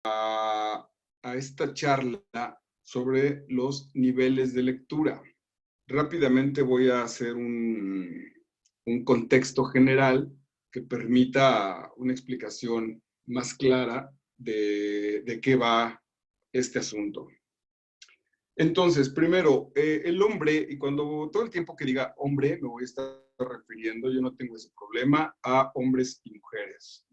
a esta charla sobre los niveles de lectura. Rápidamente voy a hacer un contexto general que permita una explicación más clara de qué va este asunto. Entonces, primero, el hombre, y cuando todo el tiempo que diga hombre, me voy a estar refiriendo, yo no tengo ese problema, a hombres y mujeres.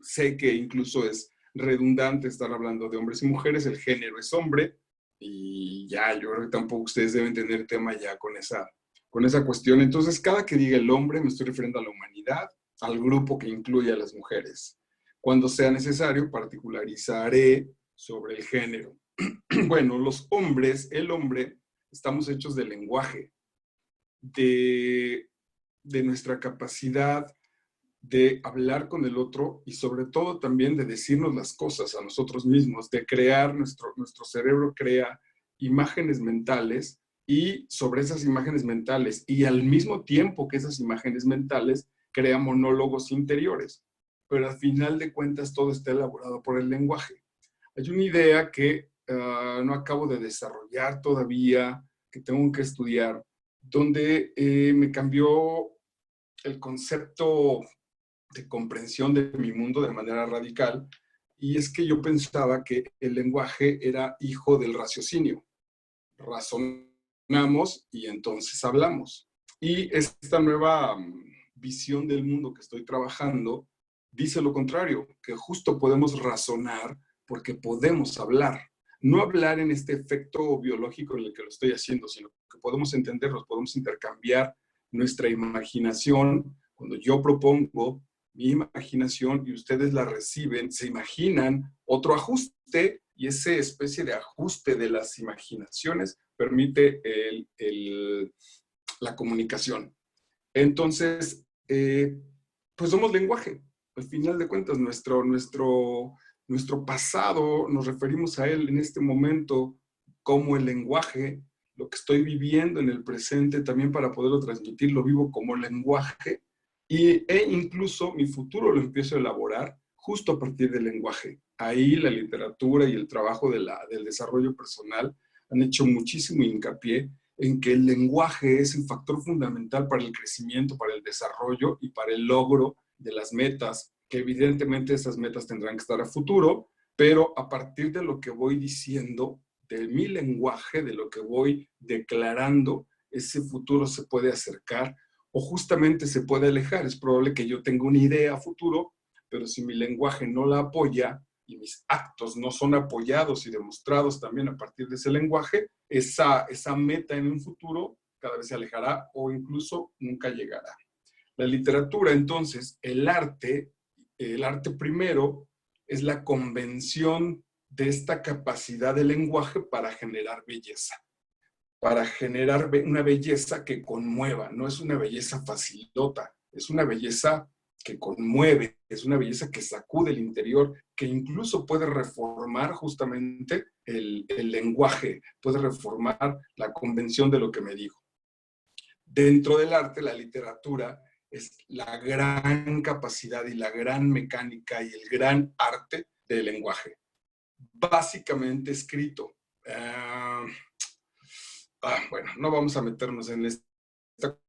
Sé que incluso es redundante estar hablando de hombres y mujeres, el género es hombre, y ya, yo creo que tampoco ustedes deben tener tema ya con esa cuestión. Entonces, cada que diga el hombre, me estoy refiriendo a la humanidad, al grupo que incluye a las mujeres. Cuando sea necesario, particularizaré sobre el género. Bueno, los hombres, el hombre, estamos hechos de lenguaje, de, de nuestra capacidad de hablar con el otro y sobre todo también de decirnos las cosas a nosotros mismos, de crear, nuestro cerebro crea imágenes mentales y sobre esas imágenes mentales y al mismo tiempo que esas imágenes mentales crea monólogos interiores. Pero al final de cuentas todo está elaborado por el lenguaje. Hay una idea que no acabo de desarrollar todavía, que tengo que estudiar, donde me cambió el concepto de comprensión de mi mundo de manera radical, y es que yo pensaba que el lenguaje era hijo del raciocinio. Razonamos y entonces hablamos. Y esta nueva visión del mundo que estoy trabajando dice lo contrario, que justo podemos razonar porque podemos hablar. No hablar en este efecto biológico en el que lo estoy haciendo, sino que podemos entendernos, podemos intercambiar nuestra imaginación. Cuando yo propongo mi imaginación y ustedes la reciben, se imaginan otro ajuste y esa especie de ajuste de las imaginaciones permite la comunicación. Entonces, pues somos lenguaje. Al final de cuentas, nuestro pasado, nos referimos a él en este momento como el lenguaje, lo que estoy viviendo en el presente, también para poderlo transmitir, lo vivo como lenguaje, e incluso mi futuro lo empiezo a elaborar justo a partir del lenguaje. Ahí la literatura y el trabajo del desarrollo personal han hecho muchísimo hincapié en que el lenguaje es un factor fundamental para el crecimiento, para el desarrollo y para el logro de las metas, que evidentemente esas metas tendrán que estar a futuro, pero a partir de lo que voy diciendo, de mi lenguaje, de lo que voy declarando, ese futuro se puede acercar o justamente se puede alejar. Es probable que yo tenga una idea a futuro, pero si mi lenguaje no la apoya y mis actos no son apoyados y demostrados también a partir de ese lenguaje, esa meta en un futuro cada vez se alejará o incluso nunca llegará. La literatura, entonces, el arte primero es la convención de esta capacidad de lenguaje para generar belleza, para generar una belleza que conmueva. No es una belleza facilota, es una belleza que conmueve, es una belleza que sacude el interior, que incluso puede reformar justamente el lenguaje, puede reformar la convención de lo que me digo. Dentro del arte, la literatura es la gran capacidad y la gran mecánica y el gran arte del lenguaje. Básicamente escrito. Bueno, no vamos a meternos en esta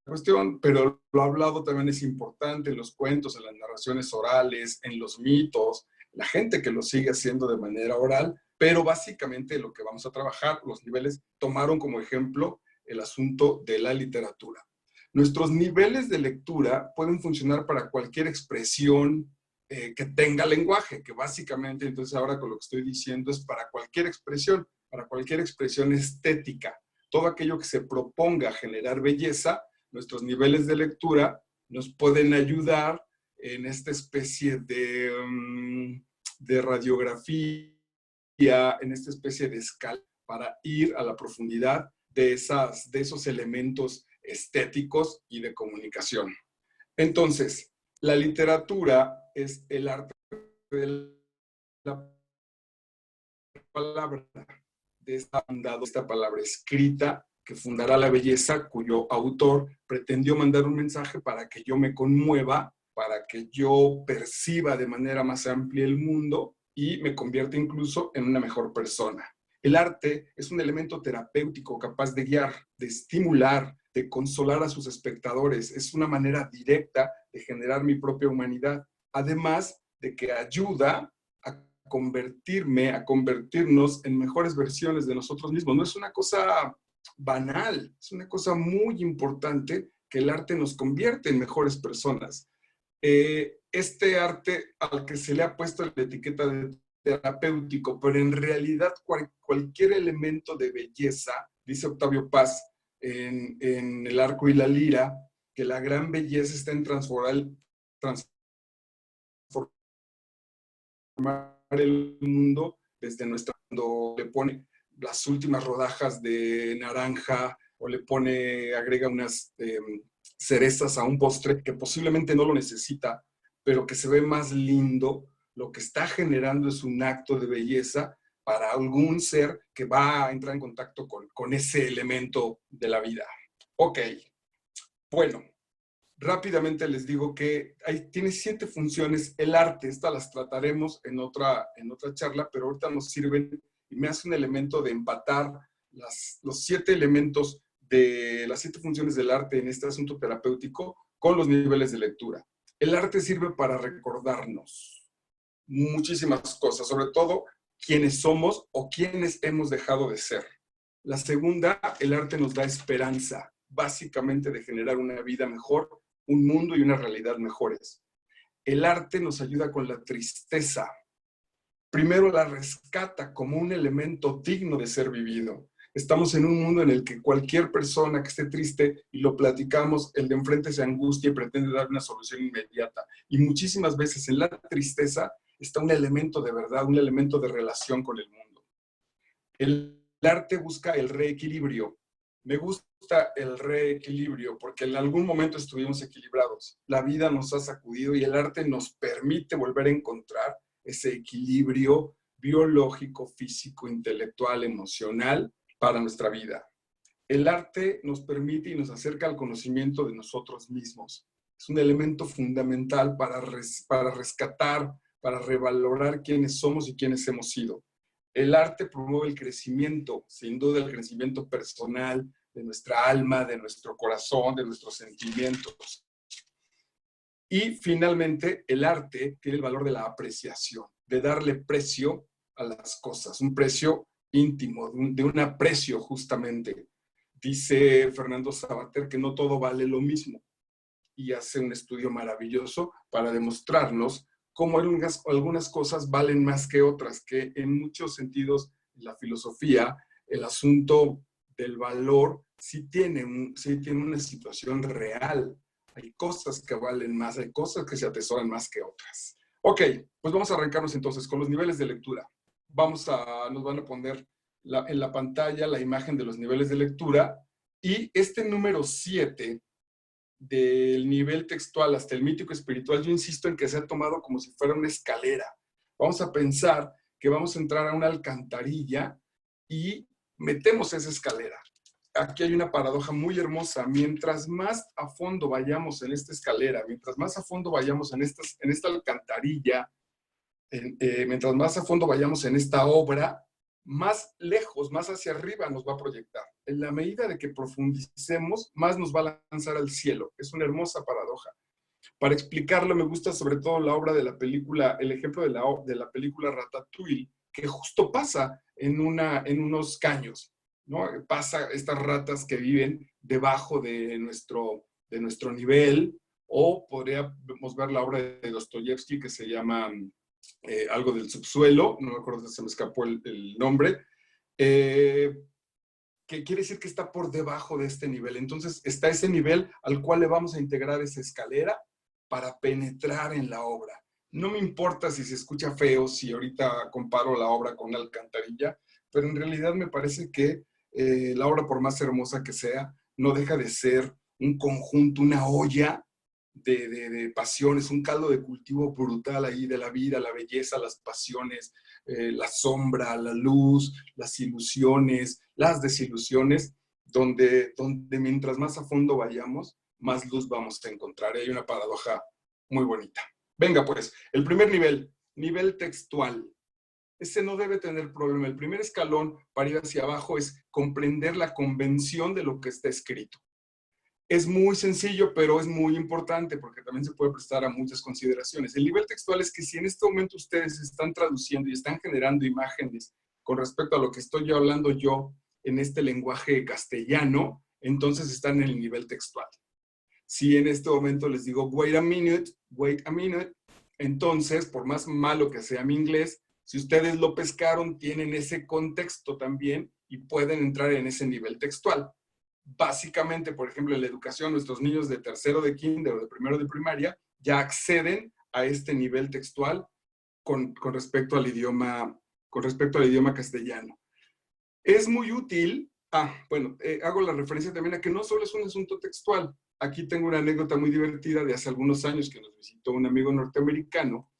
cuestión, pero lo hablado también es importante en los cuentos, en las narraciones orales, en los mitos, la gente que lo sigue haciendo de manera oral, pero básicamente lo que vamos a trabajar, los niveles, tomaron como ejemplo el asunto de la literatura. Nuestros niveles de lectura pueden funcionar para cualquier expresión que tenga lenguaje, que básicamente, entonces ahora con lo que estoy diciendo es para cualquier expresión estética, todo aquello que se proponga generar belleza, nuestros niveles de lectura nos pueden ayudar en esta especie de radiografía, en esta especie de escala, para ir a la profundidad de esos elementos estéticos y de comunicación. Entonces, la literatura es el arte de la palabra, de esta palabra escrita que fundará la belleza, cuyo autor pretendió mandar un mensaje para que yo me conmueva, para que yo perciba de manera más amplia el mundo y me convierte incluso en una mejor persona. El arte es un elemento terapéutico capaz de guiar, de estimular, de consolar a sus espectadores. Es una manera directa de generar mi propia humanidad. Además de que ayuda a convertirnos en mejores versiones de nosotros mismos. No es una cosa banal, es una cosa muy importante que el arte nos convierte en mejores personas. Este arte al que se le ha puesto la etiqueta de terapéutico, pero en realidad cualquier elemento de belleza, dice Octavio Paz en El arco y la lira, que la gran belleza está en transformar el mundo desde nuestra, cuando le pone las últimas rodajas de naranja o le pone, agrega unas cerezas a un postre que posiblemente no lo necesita, pero que se ve más lindo, lo que está generando es un acto de belleza para algún ser que va a entrar en contacto con ese elemento de la vida. Ok, bueno, rápidamente les digo que tiene 7 funciones el arte. Estas las trataremos en otra charla, pero ahorita nos sirven y me hace un elemento de empatar los 7 elementos de las 7 funciones del arte en este asunto terapéutico con los niveles de lectura. El arte sirve para recordarnos muchísimas cosas, sobre todo quiénes somos o quiénes hemos dejado de ser. La segunda, el arte nos da esperanza, básicamente de generar una vida mejor, un mundo y una realidad mejores. El arte nos ayuda con la tristeza. Primero la rescata como un elemento digno de ser vivido. Estamos en un mundo en el que cualquier persona que esté triste y lo platicamos, el de enfrente se angustia y pretende dar una solución inmediata. Y muchísimas veces en la tristeza está un elemento de verdad, un elemento de relación con el mundo. El arte busca el reequilibrio. Me gusta el reequilibrio porque en algún momento estuvimos equilibrados. La vida nos ha sacudido y el arte nos permite volver a encontrar ese equilibrio biológico, físico, intelectual, emocional para nuestra vida. El arte nos permite y nos acerca al conocimiento de nosotros mismos. Es un elemento fundamental para rescatar, para revalorar quiénes somos y quiénes hemos sido. El arte promueve el crecimiento, sin duda el crecimiento personal, de nuestra alma, de nuestro corazón, de nuestros sentimientos. Y finalmente, el arte tiene el valor de la apreciación, de darle precio a las cosas, un precio íntimo, de un aprecio justamente. Dice Fernando Sabater que no todo vale lo mismo y hace un estudio maravilloso para demostrarnos cómo algunas cosas valen más que otras, que en muchos sentidos la filosofía, el asunto del valor sí tiene una situación real. Hay cosas que valen más, hay cosas que se atesoran más que otras. Ok, pues vamos a arrancarnos entonces con los niveles de lectura. Nos van a poner en la pantalla la imagen de los niveles de lectura y este número 7 del nivel textual hasta el mítico espiritual, yo insisto en que se ha tomado como si fuera una escalera. Vamos a pensar que vamos a entrar a una alcantarilla y metemos esa escalera. Aquí hay una paradoja muy hermosa. Mientras más a fondo vayamos en esta escalera, mientras más a fondo vayamos en esta alcantarilla, mientras más a fondo vayamos en esta obra, más lejos, más hacia arriba nos va a proyectar. En la medida de que profundicemos, más nos va a lanzar al cielo. Es una hermosa paradoja. Para explicarlo, me gusta sobre todo la obra de la película, el ejemplo de la película Ratatouille, que justo pasa en unos caños, ¿no? Pasa estas ratas que viven debajo de nuestro nivel, o podríamos ver la obra de Dostoyevsky que se llama algo del subsuelo, no me acuerdo si se me escapó el nombre, que quiere decir que está por debajo de este nivel. Entonces está ese nivel al cual le vamos a integrar esa escalera para penetrar en la obra. No me importa si se escucha feo, si ahorita comparo la obra con una alcantarilla, pero en realidad me parece que la obra, por más hermosa que sea, no deja de ser un conjunto, una olla de pasiones, un caldo de cultivo brutal ahí de la vida, la belleza, las pasiones, la sombra, la luz, las ilusiones, las desilusiones, donde mientras más a fondo vayamos, más luz vamos a encontrar. Hay una paradoja muy bonita. Venga pues, el primer nivel textual. ese no debe tener problema. El primer escalón para ir hacia abajo es comprender la convención de lo que está escrito. Es muy sencillo, pero es muy importante porque también se puede prestar a muchas consideraciones. El nivel textual es que si en este momento ustedes están traduciendo y están generando imágenes con respecto a lo que estoy hablando yo en este lenguaje castellano, entonces están en el nivel textual. Si en este momento les digo, wait a minute, entonces, por más malo que sea mi inglés, si ustedes lo pescaron, tienen ese contexto también y pueden entrar en ese nivel textual. Básicamente, por ejemplo, en la educación, nuestros niños de tercero de kinder o de primero de primaria ya acceden a este nivel textual con respecto al idioma castellano. Es muy útil, hago la referencia también a que no solo es un asunto textual. Aquí tengo una anécdota muy divertida de hace algunos años que nos visitó un amigo norteamericano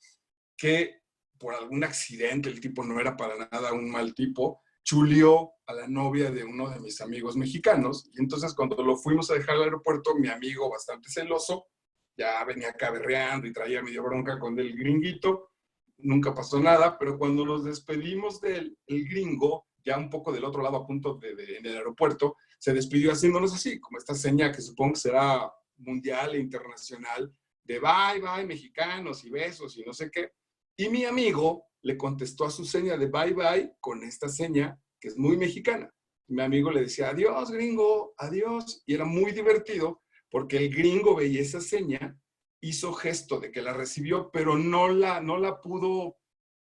que por algún accidente, el tipo no era para nada un mal tipo, chuleó a la novia de uno de mis amigos mexicanos. Y entonces cuando lo fuimos a dejar al aeropuerto, mi amigo, bastante celoso, ya venía acá berreando y traía medio bronca con el gringuito. Nunca pasó nada, pero cuando nos despedimos del gringo, ya un poco del otro lado, a punto en el aeropuerto, se despidió haciéndonos así, como esta seña que supongo que será mundial e internacional, de bye, bye, mexicanos y besos y no sé qué. Y mi amigo le contestó a su seña de bye, bye con esta seña que es muy mexicana. Mi amigo le decía, adiós, gringo, adiós. Y era muy divertido porque el gringo veía esa seña, hizo gesto de que la recibió, pero no la pudo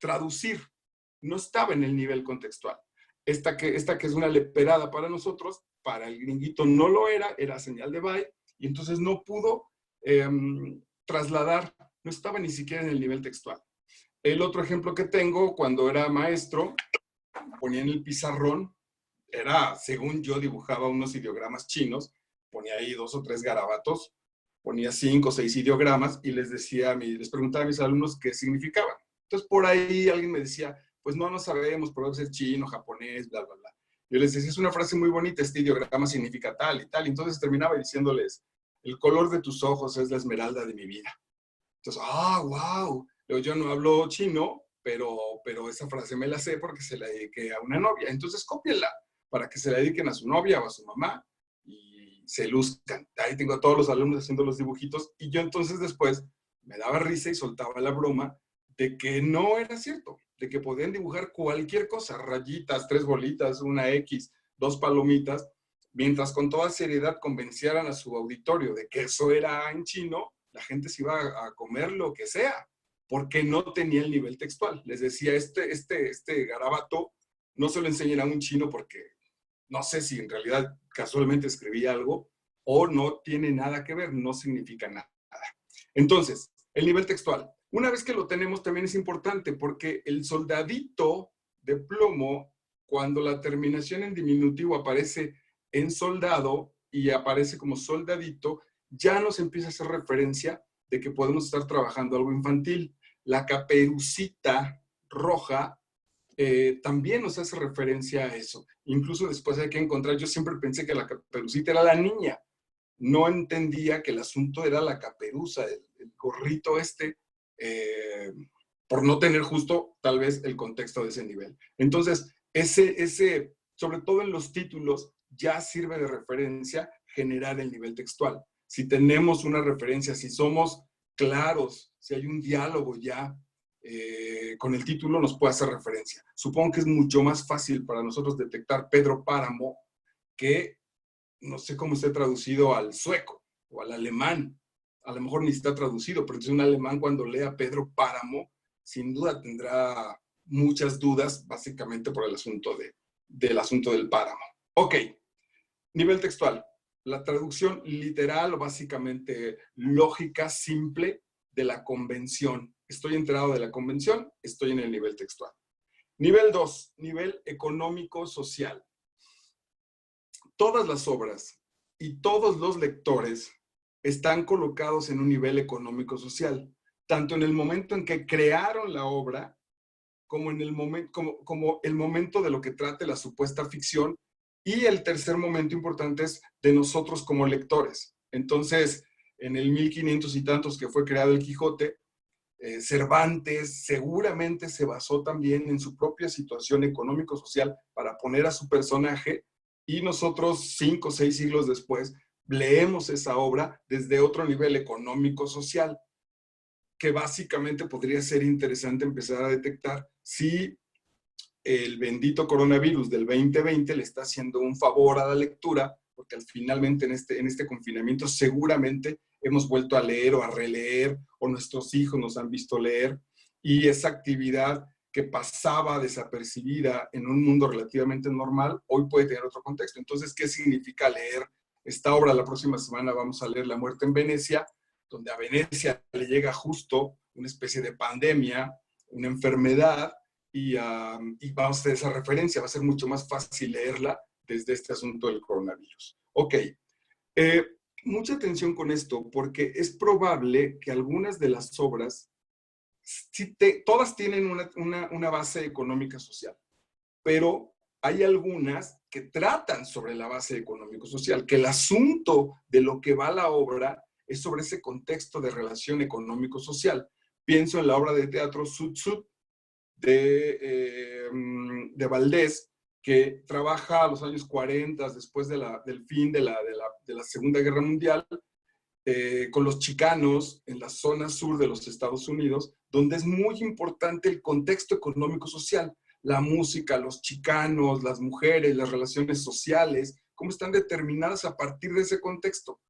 traducir. No estaba en el nivel contextual. Esta que es una leperada para nosotros, para el gringuito no lo era señal de bye, y entonces no pudo trasladar, no estaba ni siquiera en el nivel textual. El otro ejemplo que tengo, cuando era maestro, ponía en el pizarrón, según yo dibujaba unos ideogramas chinos, ponía ahí 2 o 3 garabatos, ponía 5 o 6 ideogramas y les preguntaba a mis alumnos qué significaban. Entonces por ahí alguien me decía, pues no sabemos, pero debe ser chino, japonés, bla, bla, bla. Yo les decía, es una frase muy bonita, este ideograma significa tal y tal. Y entonces terminaba diciéndoles, el color de tus ojos es la esmeralda de mi vida. Entonces, wow. Yo no hablo chino, pero esa frase me la sé porque se la dediqué a una novia. Entonces, cópienla para que se la dediquen a su novia o a su mamá y se luzcan. Ahí tengo a todos los alumnos haciendo los dibujitos y yo entonces después me daba risa y soltaba la broma de que no era cierto, de que podían dibujar cualquier cosa, rayitas, 3 bolitas, una X, 2 palomitas, mientras con toda seriedad convencieran a su auditorio de que eso era en chino, la gente se iba a comer lo que sea, porque no tenía el nivel textual. Les decía, este garabato no se lo enseñen a un chino porque no sé si en realidad casualmente escribí algo o no tiene nada que ver, no significa nada. Entonces, el nivel textual. Una vez que lo tenemos también es importante porque el soldadito de plomo, cuando la terminación en diminutivo aparece en soldado y aparece como soldadito, ya nos empieza a hacer referencia de que podemos estar trabajando algo infantil. La caperucita roja también nos hace referencia a eso. Incluso después hay que encontrar, yo siempre pensé que la caperucita era la niña. No entendía que el asunto era la caperuza, el gorrito por no tener justo tal vez el contexto de ese nivel. Entonces, sobre todo en los títulos, ya sirve de referencia generar el nivel textual. Si tenemos una referencia, si somos claros, si hay un diálogo ya con el título, nos puede hacer referencia. Supongo que es mucho más fácil para nosotros detectar Pedro Páramo que no sé cómo esté traducido al sueco o al alemán. A lo mejor ni está traducido, pero es un alemán cuando lea Pedro Páramo, sin duda tendrá muchas dudas, básicamente por el asunto del asunto del páramo. Ok, nivel textual. La traducción literal o básicamente lógica, simple de la convención. Estoy enterado de la convención, estoy en el nivel textual. Nivel 2, nivel económico-social. Todas las obras y todos los lectores están colocados en un nivel económico-social, tanto en el momento en que crearon la obra, como en el momento de lo que trate la supuesta ficción, y el tercer momento importante es de nosotros como lectores. Entonces, en el 1500 y tantos que fue creado el Quijote, Cervantes seguramente se basó también en su propia situación económico-social para poner a su personaje, y nosotros 5 o 6 siglos después leemos esa obra desde otro nivel económico-social, que básicamente podría ser interesante empezar a detectar si el bendito coronavirus del 2020 le está haciendo un favor a la lectura, porque finalmente en este confinamiento seguramente hemos vuelto a leer o a releer, o nuestros hijos nos han visto leer, y esa actividad que pasaba desapercibida en un mundo relativamente normal, hoy puede tener otro contexto. Entonces, ¿qué significa leer esta obra? La próxima semana vamos a leer La muerte en Venecia, donde a Venecia le llega justo una especie de pandemia, una enfermedad, y vamos a hacer esa referencia. Va a ser mucho más fácil leerla desde este asunto del coronavirus. Ok, eh, mucha atención con esto, porque es probable que algunas de las obras, todas tienen una base económica social, pero hay algunas que tratan sobre la base económico-social, que el asunto de lo que va la obra es sobre ese contexto de relación económico-social. Pienso en la obra de teatro Sud Sud de Valdés, que trabaja a los años 40, después del fin de la Segunda Guerra Mundial, con los chicanos en la zona sur de los Estados Unidos, donde es muy importante el contexto económico-social, la música, los chicanos, las mujeres, las relaciones sociales, cómo están determinadas a partir de ese contexto.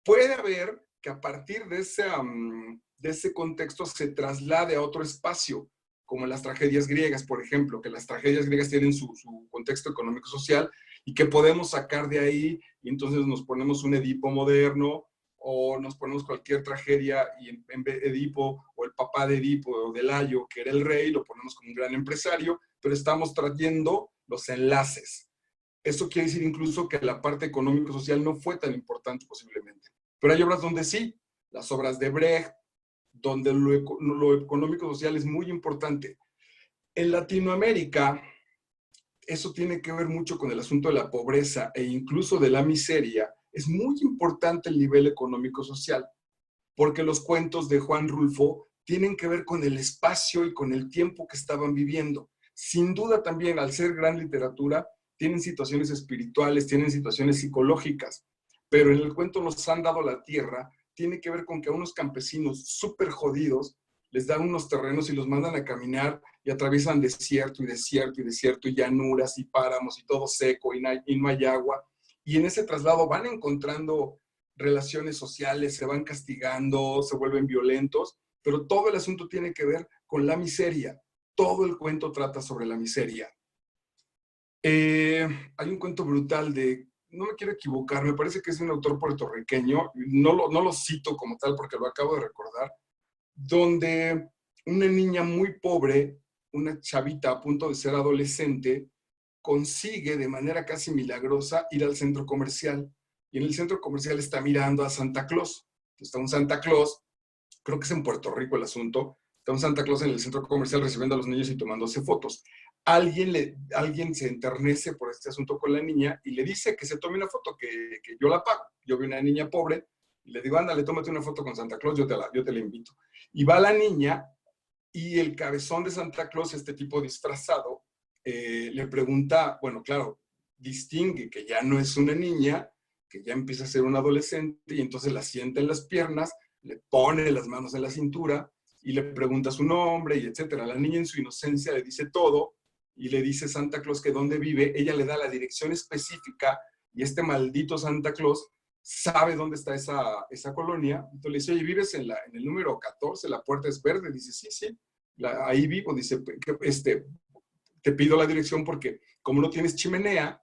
Puede haber que a partir de ese contexto se traslade a otro espacio, como las tragedias griegas, por ejemplo, que las tragedias griegas tienen su contexto económico-social y que podemos sacar de ahí, y entonces nos ponemos un Edipo moderno, o nos ponemos cualquier tragedia y en vez de Edipo, o el papá de Edipo, o de Layo, que era el rey, lo ponemos como un gran empresario, pero estamos trayendo los enlaces. Eso quiere decir incluso que la parte económico-social no fue tan importante posiblemente. Pero hay obras donde sí, las obras de Brecht, donde lo económico-social es muy importante. En Latinoamérica, eso tiene que ver mucho con el asunto de la pobreza e incluso de la miseria. Es muy importante el nivel económico-social, porque los cuentos de Juan Rulfo tienen que ver con el espacio y con el tiempo que estaban viviendo. Sin duda también, al ser gran literatura, tienen situaciones espirituales, tienen situaciones psicológicas, pero en el cuento Nos han dado la tierra, tiene que ver con que a unos campesinos súper jodidos les dan unos terrenos y los mandan a caminar y atraviesan desierto y desierto y desierto y llanuras y páramos y todo seco y no hay agua. Y en ese traslado van encontrando relaciones sociales, se van castigando, se vuelven violentos, pero todo el asunto tiene que ver con la miseria. Todo el cuento trata sobre la miseria. Hay un cuento brutal no me quiero equivocar, me parece que es de un autor puertorriqueño, no lo cito como tal porque lo acabo de recordar, donde una niña muy pobre, una chavita a punto de ser adolescente, consigue de manera casi milagrosa ir al centro comercial, y en el centro comercial está mirando a Santa Claus. Está un Santa Claus, creo que es en Puerto Rico el asunto, está un Santa Claus en el centro comercial recibiendo a los niños y tomándose fotos. Alguien se enternece por este asunto con la niña y le dice que se tome una foto, que yo la pago. Yo vi una niña pobre y le digo, ándale, tómate una foto con Santa Claus, yo te la invito. Y va la niña y el cabezón de Santa Claus, este tipo disfrazado, le pregunta, bueno, claro, distingue que ya no es una niña, que ya empieza a ser un adolescente, y entonces la sienta en las piernas, le pone las manos en la cintura y le pregunta su nombre y etcétera. La niña en su inocencia le dice todo y le dice Santa Claus que dónde vive. Ella le da la dirección específica y este maldito Santa Claus sabe dónde está esa colonia. Entonces le dice, oye, ¿vives en el número 14? La puerta es verde. Dice, sí, sí, ahí vivo. Dice, te pido la dirección porque como no tienes chimenea,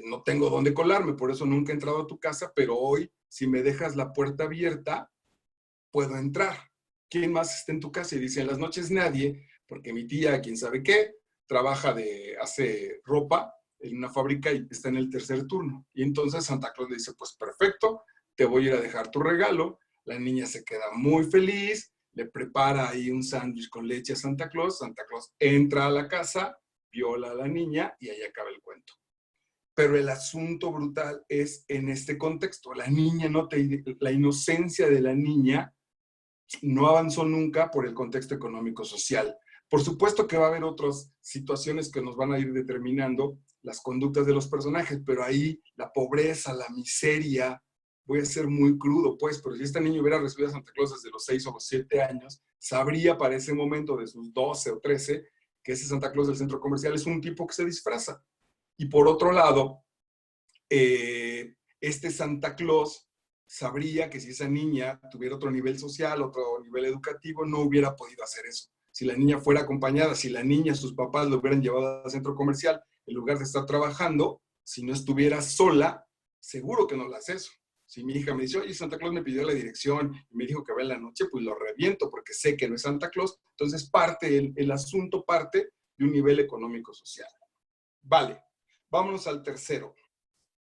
no tengo dónde colarme, por eso nunca he entrado a tu casa, pero hoy, si me dejas la puerta abierta, puedo entrar. ¿Quién más está en tu casa? Y dice, en las noches nadie, porque mi tía, quién sabe qué, hace ropa en una fábrica y está en el tercer turno. Y entonces Santa Claus le dice, pues perfecto, te voy a ir a dejar tu regalo. La niña se queda muy feliz, le prepara ahí un sándwich con leche a Santa Claus entra a la casa, viola a la niña y ahí acaba el cuento. Pero el asunto brutal es en este contexto. La inocencia de la niña no avanzó nunca por el contexto económico-social. Por supuesto que va a haber otras situaciones que nos van a ir determinando las conductas de los personajes, pero ahí la pobreza, la miseria, voy a ser muy crudo, pues, pero si este niño hubiera recibido a Santa Claus desde los 6 o los 7 años, sabría para ese momento de sus 12 o 13 que ese Santa Claus del centro comercial es un tipo que se disfraza. Y por otro lado, este Santa Claus sabría que si esa niña tuviera otro nivel social, otro nivel educativo, no hubiera podido hacer eso. Si la niña fuera acompañada, si la niña, sus papás lo hubieran llevado al centro comercial, en lugar de estar trabajando, si no estuviera sola, seguro que no lo hace eso. Si mi hija me dice, oye, Santa Claus me pidió la dirección y me dijo que va en la noche, pues lo reviento porque sé que no es Santa Claus. Entonces el asunto parte de un nivel económico-social. Vale, vámonos al tercero,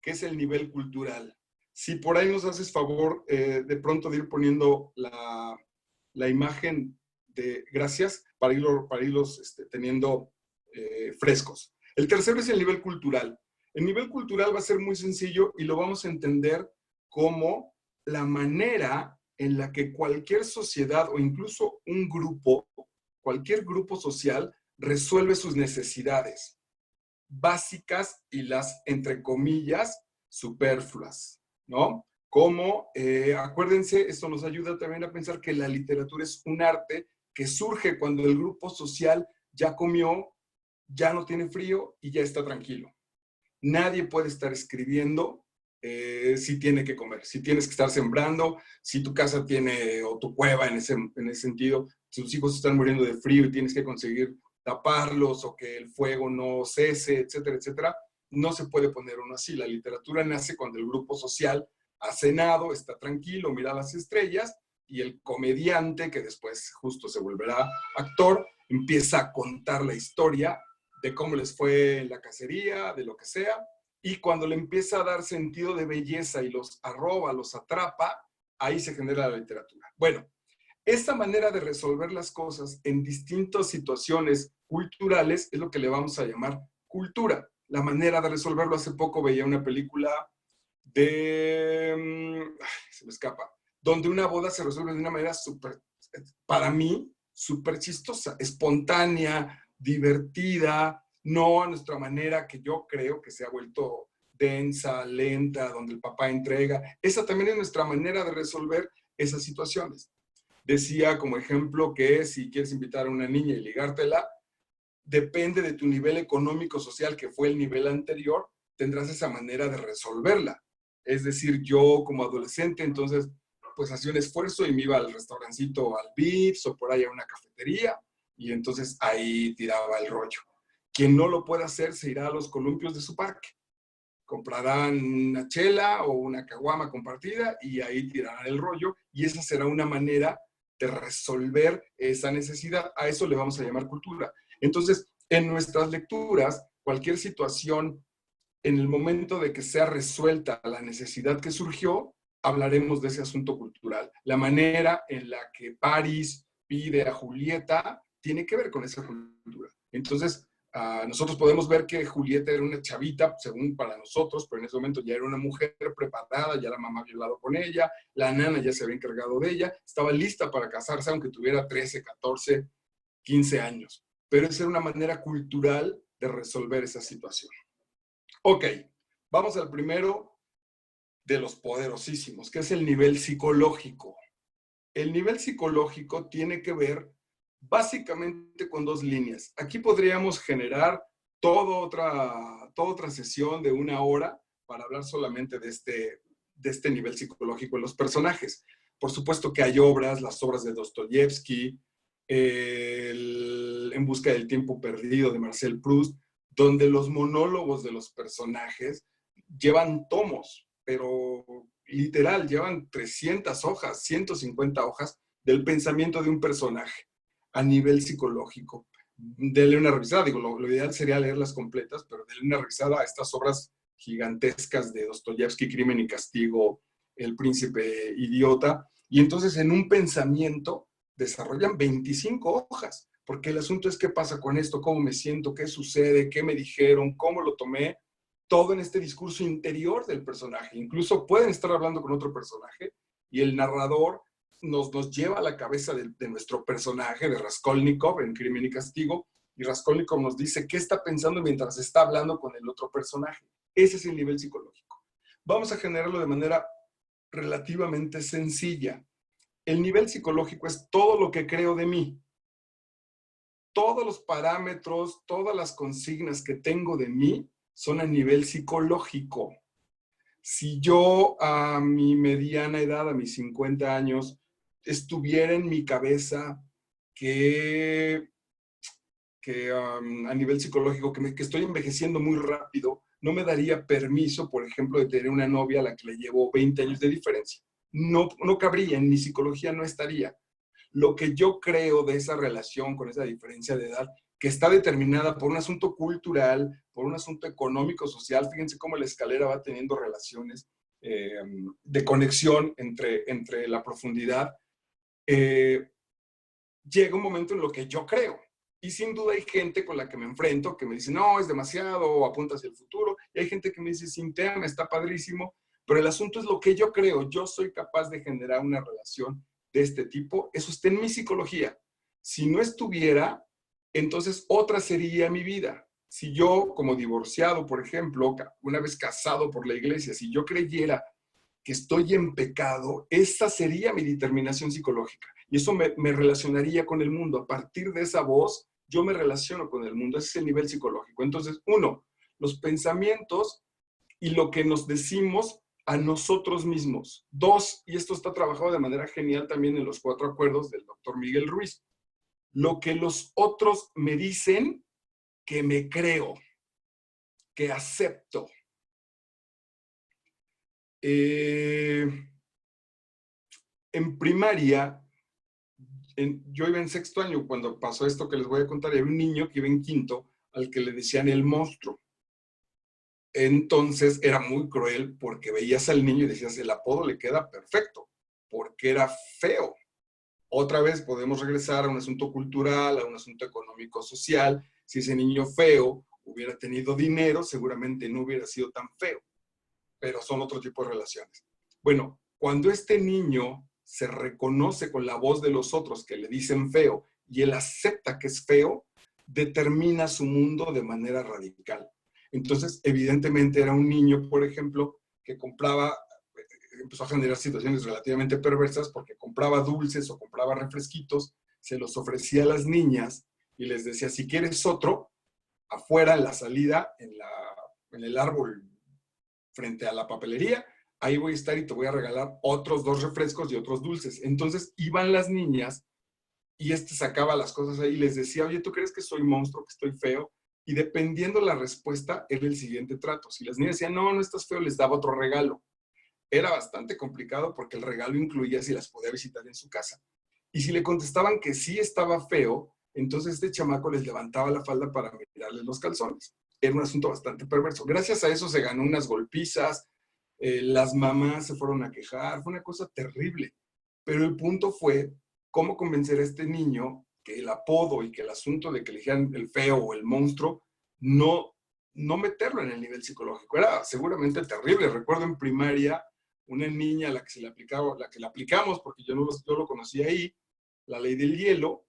que es el nivel cultural. Si por ahí nos haces favor de pronto de ir poniendo la imagen de gracias para irlos teniendo frescos. El tercero es el nivel cultural. El nivel cultural va a ser muy sencillo y lo vamos a entender como la manera en la que cualquier sociedad o incluso un grupo, cualquier grupo social, resuelve sus necesidades básicas y las, entre comillas, superfluas, ¿no? Como, acuérdense, esto nos ayuda también a pensar que la literatura es un arte que surge cuando el grupo social ya comió, ya no tiene frío y ya está tranquilo. Nadie puede estar escribiendo si tiene que comer, si tienes que estar sembrando, si tu casa tiene, o tu cueva en ese sentido, si tus hijos están muriendo de frío y tienes que conseguir taparlos o que el fuego no cese, etcétera, etcétera, no se puede poner uno así. La literatura nace cuando el grupo social ha cenado, está tranquilo, mira las estrellas y el comediante, que después justo se volverá actor, empieza a contar la historia de cómo les fue en la cacería, de lo que sea, y cuando le empieza a dar sentido de belleza y los arroba, los atrapa, ahí se genera la literatura. Bueno, esta manera de resolver las cosas en distintas situaciones culturales es lo que le vamos a llamar cultura. La manera de resolverlo, hace poco veía una película se me escapa, donde una boda se resuelve de una manera súper, para mí, súper chistosa, espontánea, divertida, no a nuestra manera que yo creo que se ha vuelto densa, lenta, donde el papá entrega. Esa también es nuestra manera de resolver esas situaciones. Decía como ejemplo que si quieres invitar a una niña y ligártela, depende de tu nivel económico social, que fue el nivel anterior, tendrás esa manera de resolverla. Es decir, yo como adolescente, entonces, pues hacía un esfuerzo y me iba al restaurancito, al Vips o por ahí a una cafetería, y entonces ahí tiraba el rollo. Quien no lo pueda hacer se irá a los columpios de su parque. Comprarán una chela o una caguama compartida y ahí tirarán el rollo, y esa será una manera de resolver esa necesidad. A eso le vamos a llamar cultura. Entonces, en nuestras lecturas, cualquier situación, en el momento de que sea resuelta la necesidad que surgió, hablaremos de ese asunto cultural. La manera en la que París pide a Julieta tiene que ver con esa cultura. Entonces, nosotros podemos ver que Julieta era una chavita, según para nosotros, pero en ese momento ya era una mujer preparada, ya la mamá había hablado con ella, la nana ya se había encargado de ella, estaba lista para casarse, aunque tuviera 13, 14, 15 años. Pero esa era una manera cultural de resolver esa situación. Ok, vamos al primero de los poderosísimos, que es el nivel psicológico. El nivel psicológico tiene que ver básicamente con dos líneas. Aquí podríamos generar toda otra sesión de 1 hora para hablar solamente de este nivel psicológico en los personajes. Por supuesto que hay obras, las obras de Dostoyevsky, En busca del tiempo perdido de Marcel Proust, donde los monólogos de los personajes llevan tomos, pero literal, llevan 300 hojas, 150 hojas del pensamiento de un personaje a nivel psicológico. Denle una revisada, digo, lo ideal sería leerlas completas, pero denle una revisada a estas obras gigantescas de Dostoyevsky, Crimen y Castigo, El Príncipe Idiota, y entonces en un pensamiento desarrollan 25 hojas, porque el asunto es qué pasa con esto, cómo me siento, qué sucede, qué me dijeron, cómo lo tomé, todo en este discurso interior del personaje. Incluso pueden estar hablando con otro personaje y el narrador nos lleva a la cabeza de nuestro personaje, de Raskolnikov, en Crimen y Castigo, y Raskolnikov nos dice qué está pensando mientras está hablando con el otro personaje. Ese es el nivel psicológico. Vamos a generarlo de manera relativamente sencilla. El nivel psicológico es todo lo que creo de mí. Todos los parámetros, todas las consignas que tengo de mí son a nivel psicológico. Si yo a mi mediana edad, a mis 50 años, estuviera en mi cabeza que a nivel psicológico, que estoy envejeciendo muy rápido, no me daría permiso, por ejemplo, de tener una novia a la que le llevo 20 años de diferencia. No cabría, en mi psicología no estaría. Lo que yo creo de esa relación con esa diferencia de edad, que está determinada por un asunto cultural, por un asunto económico, social, fíjense cómo la escalera va teniendo relaciones de conexión entre la profundidad, llega un momento en lo que yo creo. Y sin duda hay gente con la que me enfrento que me dice, no, es demasiado, o apunta hacia el futuro. Y hay gente que me dice, sin tema, está padrísimo. Pero el asunto es lo que yo creo. Yo soy capaz de generar una relación de este tipo. Eso está en mi psicología. Si no estuviera, entonces otra sería mi vida. Si yo, como divorciado, por ejemplo, una vez casado por la iglesia, si yo creyera que estoy en pecado, esa sería mi determinación psicológica. Y eso me relacionaría con el mundo. A partir de esa voz, yo me relaciono con el mundo. Ese es el nivel psicológico. Entonces, uno, los pensamientos y lo que nos decimos a nosotros mismos. Dos, y esto está trabajado de manera genial también en los 4 acuerdos del doctor Miguel Ruiz, lo que los otros me dicen que me creo, que acepto. En primaria, yo iba en 6º año cuando pasó esto que les voy a contar, y había un niño que iba en 5º al que le decían el monstruo. Entonces era muy cruel porque veías al niño y decías, el apodo le queda perfecto, porque era feo. Otra vez podemos regresar a un asunto cultural, a un asunto económico, social. Si ese niño feo hubiera tenido dinero, seguramente no hubiera sido tan feo, pero son otro tipo de relaciones. Bueno, cuando este niño se reconoce con la voz de los otros que le dicen feo y él acepta que es feo, determina su mundo de manera radical. Entonces, evidentemente era un niño, por ejemplo, que empezó a generar situaciones relativamente perversas porque compraba dulces o compraba refresquitos, se los ofrecía a las niñas y les decía, si quieres otro, afuera en la salida, en el árbol frente a la papelería, ahí voy a estar y te voy a regalar otros 2 refrescos y otros dulces. Entonces iban las niñas y sacaba las cosas ahí y les decía, oye, ¿tú crees que soy monstruo, que estoy feo? Y dependiendo la respuesta, era el siguiente trato. Si las niñas decían, no, no estás feo, les daba otro regalo. Era bastante complicado porque el regalo incluía si las podía visitar en su casa. Y si le contestaban que sí estaba feo, entonces este chamaco les levantaba la falda para mirarles los calzones. Era un asunto bastante perverso. Gracias a eso se ganó unas golpizas, las mamás se fueron a quejar, fue una cosa terrible. Pero el punto fue cómo convencer a este niño que el apodo y que el asunto de que le dijeran el feo o el monstruo, no meterlo en el nivel psicológico. Era seguramente terrible. Recuerdo en primaria una niña a la que se le aplicaba, la que le aplicamos, porque yo lo conocí ahí, la ley del hielo,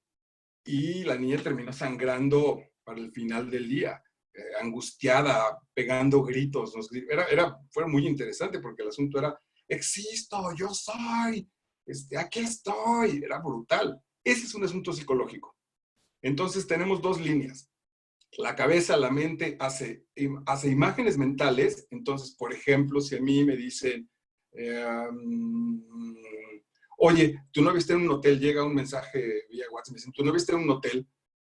y la niña terminó sangrando para el final del día, angustiada, pegando gritos. Fue muy interesante porque el asunto era, existo, yo soy, aquí estoy, era brutal. Ese es un asunto psicológico. Entonces tenemos 2 líneas. La cabeza, la mente hace imágenes mentales. Entonces, por ejemplo, si a mí me dicen, oye, tú no viste en un hotel, llega un mensaje vía WhatsApp, me dicen, tú no viste en un hotel,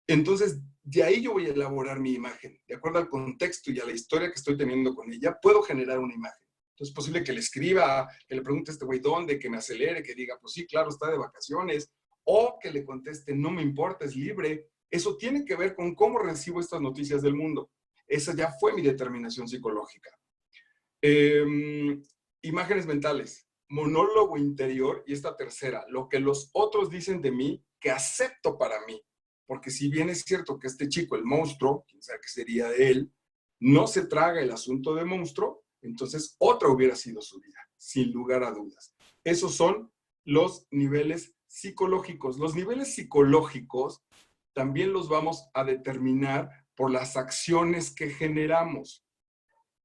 entonces de ahí yo voy a elaborar mi imagen, de acuerdo al contexto y a la historia que estoy teniendo con ella, puedo generar una imagen. Entonces es posible que le escriba, que le pregunte a este güey dónde, que me acelere, que diga, pues sí, claro, está de vacaciones, o que le conteste, no me importa, es libre. Eso tiene que ver con cómo recibo estas noticias del mundo. Esa ya fue mi determinación psicológica. Imágenes mentales, monólogo interior, y esta tercera, lo que los otros dicen de mí que acepto para mí. Porque si bien es cierto que este chico, el monstruo, quién sabe qué sería de él, no se traga el asunto de monstruo, entonces otra hubiera sido su vida, sin lugar a dudas. Esos son los niveles psicológicos. Los niveles psicológicos también los vamos a determinar por las acciones que generamos.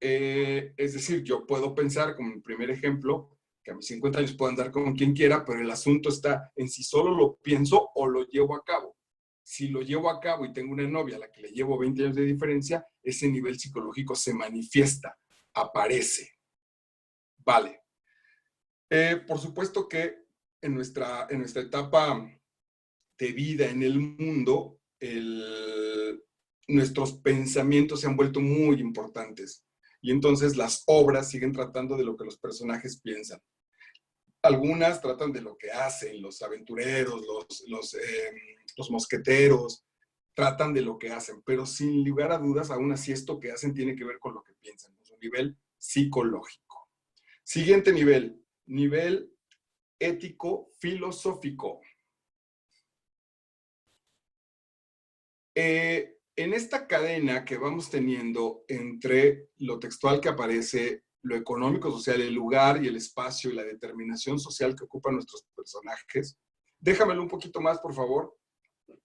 Es decir, yo puedo pensar, como el primer ejemplo, que a mis 50 años puedo andar con quien quiera, pero el asunto está en si solo lo pienso o lo llevo a cabo. Si lo llevo a cabo y tengo una novia a la que le llevo 20 años de diferencia, ese nivel psicológico se manifiesta, aparece. Vale. Por supuesto que en nuestra etapa de vida en el mundo, nuestros pensamientos se han vuelto muy importantes. Y entonces las obras siguen tratando de lo que los personajes piensan. Algunas tratan de lo que hacen, los aventureros, los mosqueteros, tratan de lo que hacen, pero sin lugar a dudas, aún así esto que hacen tiene que ver con lo que piensan, es un nivel psicológico. Siguiente nivel, nivel ético-filosófico. En esta cadena que vamos teniendo entre lo textual que aparece, lo económico, social, el lugar y el espacio y la determinación social que ocupan nuestros personajes, déjamelo un poquito más, por favor.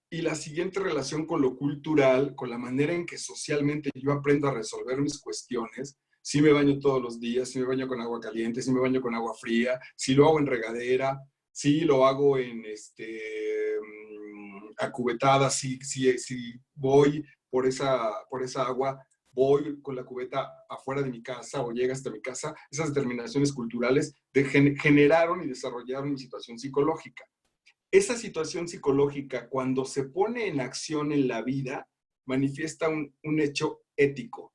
Y la siguiente relación con lo cultural, con la manera en que socialmente yo aprendo a resolver mis cuestiones, si me baño todos los días, si me baño con agua caliente, si me baño con agua fría, si lo hago en regadera, si lo hago en a cubetada, si voy por esa agua, voy con la cubeta afuera de mi casa o llega hasta mi casa, esas determinaciones culturales generaron y desarrollaron mi situación psicológica. Esa situación psicológica, cuando se pone en acción en la vida, manifiesta un hecho ético.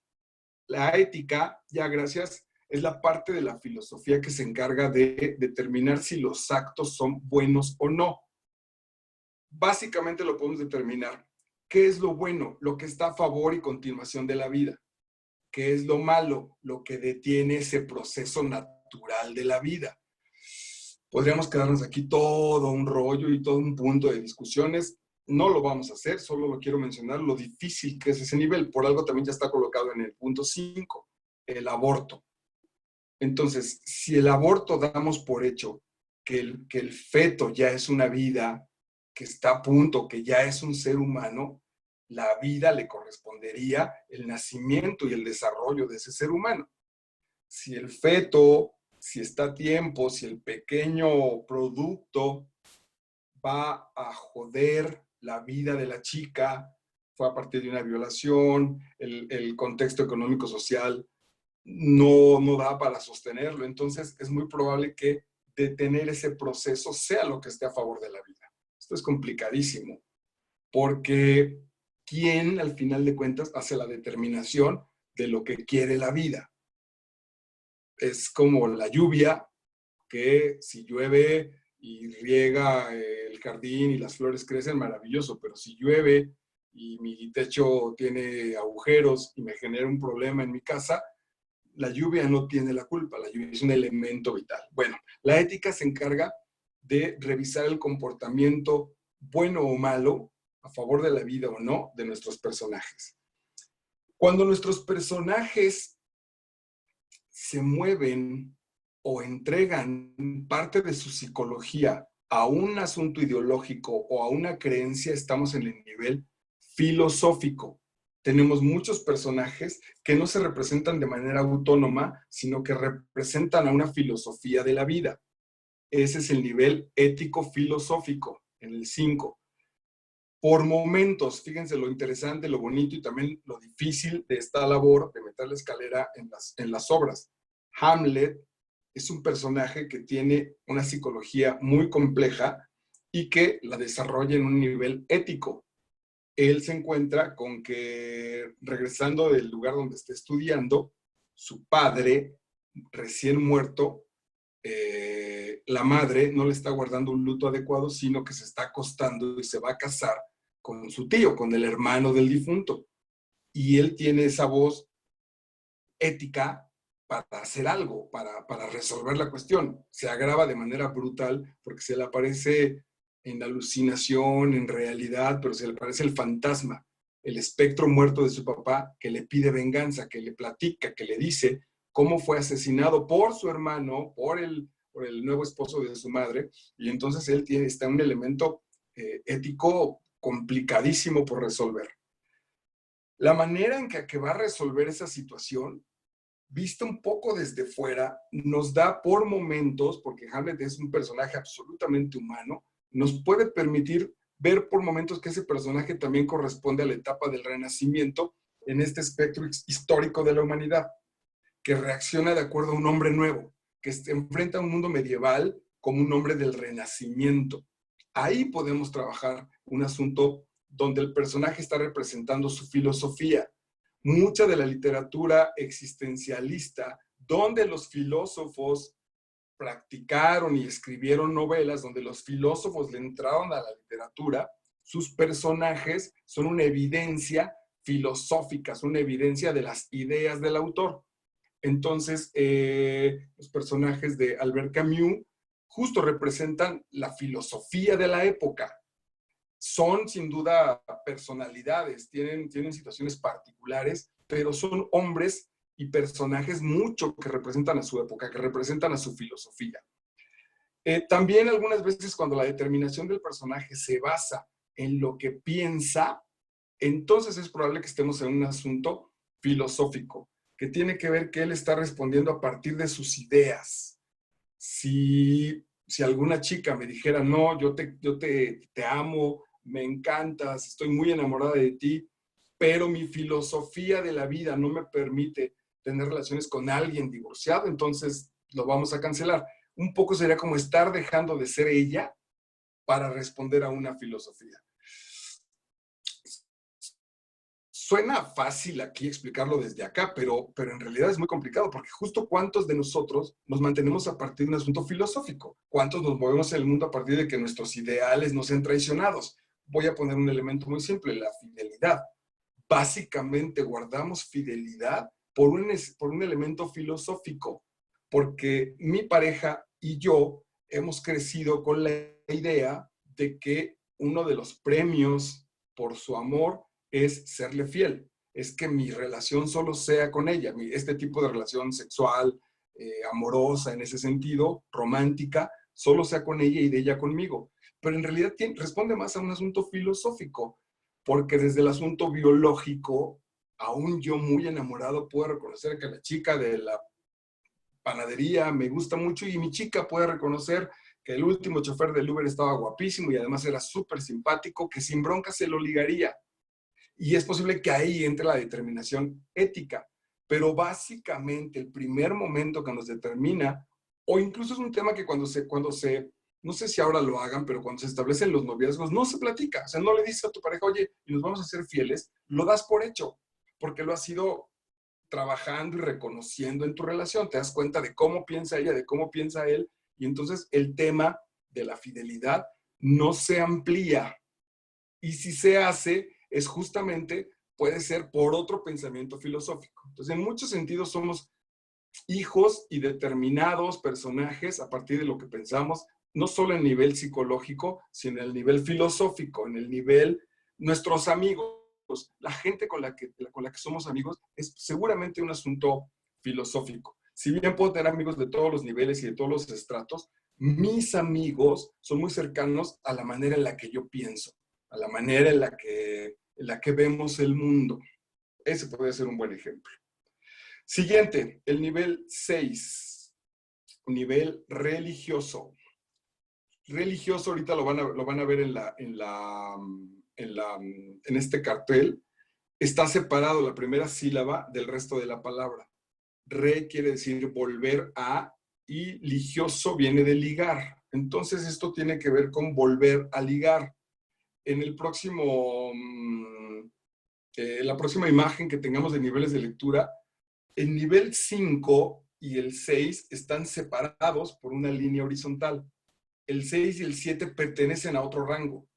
La ética, ya gracias, es la parte de la filosofía que se encarga de determinar si los actos son buenos o no. Básicamente lo podemos determinar. ¿Qué es lo bueno? Lo que está a favor y continuación de la vida. ¿Qué es lo malo? Lo que detiene ese proceso natural de la vida. Podríamos quedarnos aquí todo un rollo y todo un punto de discusiones. No lo vamos a hacer, solo lo quiero mencionar, lo difícil que es ese nivel. Por algo también ya está colocado en el punto 5, el aborto. Entonces, si el aborto damos por hecho que el feto ya es una vida, que está a punto, que ya es un ser humano, la vida le correspondería el nacimiento y el desarrollo de ese ser humano. Si el feto, si está a tiempo, si el pequeño producto va a joder la vida de la chica, fue a partir de una violación, el contexto económico-social no da para sostenerlo. Entonces es muy probable que detener ese proceso sea lo que esté a favor de la vida. Esto es complicadísimo, porque ¿quién al final de cuentas hace la determinación de lo que quiere la vida? Es como la lluvia, que si llueve y riega el jardín y las flores crecen, maravilloso, pero si llueve y mi techo tiene agujeros y me genera un problema en mi casa, la lluvia no tiene la culpa, la lluvia es un elemento vital. Bueno, la ética se encarga de revisar el comportamiento bueno o malo, a favor de la vida o no, de nuestros personajes. Cuando nuestros personajes se mueven o entregan parte de su psicología a un asunto ideológico o a una creencia, estamos en el nivel filosófico. Tenemos muchos personajes que no se representan de manera autónoma, sino que representan a una filosofía de la vida. Ese es el nivel ético-filosófico, en el 5. Por momentos, fíjense lo interesante, lo bonito y también lo difícil de esta labor de meter la escalera en las obras. Hamlet es un personaje que tiene una psicología muy compleja y que la desarrolla en un nivel ético. Él se encuentra con que, regresando del lugar donde está estudiando, su padre, recién muerto, la madre no le está guardando un luto adecuado, sino que se está acostando y se va a casar con su tío, con el hermano del difunto. Y él tiene esa voz ética para hacer algo, para resolver la cuestión. Se agrava de manera brutal porque se le aparece en alucinación, en realidad, pero se le aparece el fantasma, el espectro muerto de su papá que le pide venganza, que le platica, que le dice cómo fue asesinado por su hermano, por el por el nuevo esposo de su madre, y entonces él está un elemento ético complicadísimo por resolver. La manera en que va a resolver esa situación, vista un poco desde fuera, nos da por momentos, porque Hamlet es un personaje absolutamente humano, nos puede permitir ver por momentos que ese personaje también corresponde a la etapa del Renacimiento en este espectro histórico de la humanidad, que reacciona de acuerdo a un hombre nuevo, que se enfrenta a un mundo medieval como un hombre del Renacimiento. Ahí podemos trabajar un asunto donde el personaje está representando su filosofía. Mucha de la literatura existencialista, donde los filósofos practicaron y escribieron novelas, donde los filósofos le entraron a la literatura, sus personajes son una evidencia filosófica, son una evidencia de las ideas del autor. Entonces, los personajes de Albert Camus justo representan la filosofía de la época. Son sin duda personalidades, tienen situaciones particulares, pero son hombres y personajes mucho que representan a su época, que representan a su filosofía. También algunas veces cuando la determinación del personaje se basa en lo que piensa, entonces es probable que estemos en un asunto filosófico, que tiene que ver que él está respondiendo a partir de sus ideas. Si alguna chica me dijera, no, yo te amo, me encantas, estoy muy enamorada de ti, pero mi filosofía de la vida no me permite tener relaciones con alguien divorciado, entonces lo vamos a cancelar. Un poco sería como estar dejando de ser ella para responder a una filosofía. Suena fácil aquí explicarlo desde acá, pero en realidad es muy complicado, porque justo cuántos de nosotros nos mantenemos a partir de un asunto filosófico, cuántos nos movemos en el mundo a partir de que nuestros ideales nos sean traicionados. Voy a poner un elemento muy simple, la fidelidad. Básicamente guardamos fidelidad por un elemento filosófico, porque mi pareja y yo hemos crecido con la idea de que uno de los premios por su amor es serle fiel, es que mi relación solo sea con ella, este tipo de relación sexual, amorosa en ese sentido, romántica, solo sea con ella y de ella conmigo. Pero en realidad responde más a un asunto filosófico, porque desde el asunto biológico, aún yo muy enamorado puedo reconocer que la chica de la panadería me gusta mucho y mi chica puede reconocer que el último chofer del Uber estaba guapísimo y además era súper simpático, que sin bronca se lo ligaría. Y es posible que ahí entre la determinación ética. Pero básicamente el primer momento que nos determina, o incluso es un tema que cuando se, no sé si ahora lo hagan, pero cuando se establecen los noviazgos, no se platica. O sea, no le dices a tu pareja, oye, y nos vamos a ser fieles, lo das por hecho, porque lo has ido trabajando y reconociendo en tu relación. Te das cuenta de cómo piensa ella, de cómo piensa él, y entonces el tema de la fidelidad no se amplía. Y si se hace, es justamente, puede ser por otro pensamiento filosófico. Entonces, en muchos sentidos somos hijos y determinados personajes a partir de lo que pensamos, no solo en el nivel psicológico, sino en el nivel filosófico, en el nivel, nuestros amigos, la gente con la que somos amigos, es seguramente un asunto filosófico. Si bien puedo tener amigos de todos los niveles y de todos los estratos, mis amigos son muy cercanos a la manera en la que yo pienso, a la manera en la que vemos el mundo. Ese puede ser un buen ejemplo. Siguiente, el nivel 6, nivel religioso. Religioso, ahorita lo van a ver en este cartel. Está separado la primera sílaba del resto de la palabra. Re quiere decir volver a, y ligioso viene de ligar. Entonces esto tiene que ver con volver a ligar. En el próximo, la próxima imagen que tengamos de niveles de lectura, el nivel 5 y el 6 están separados por una línea horizontal. El 6 y el 7 pertenecen a otro rango,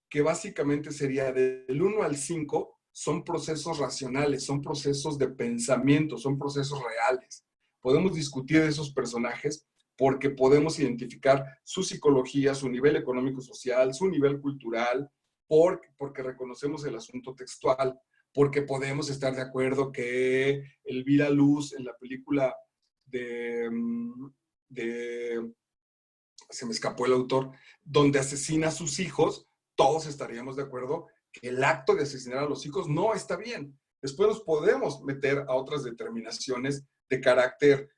que básicamente sería del 1 al 5, son procesos racionales, son procesos de pensamiento, son procesos reales. Podemos discutir de esos personajes porque podemos identificar su psicología, su nivel económico-social, su nivel cultural, porque reconocemos el asunto textual, porque podemos estar de acuerdo que Elvira Luz en la película de se me escapó el autor, donde asesina a sus hijos, todos estaríamos de acuerdo que el acto de asesinar a los hijos no está bien. Después nos podemos meter a otras determinaciones de carácter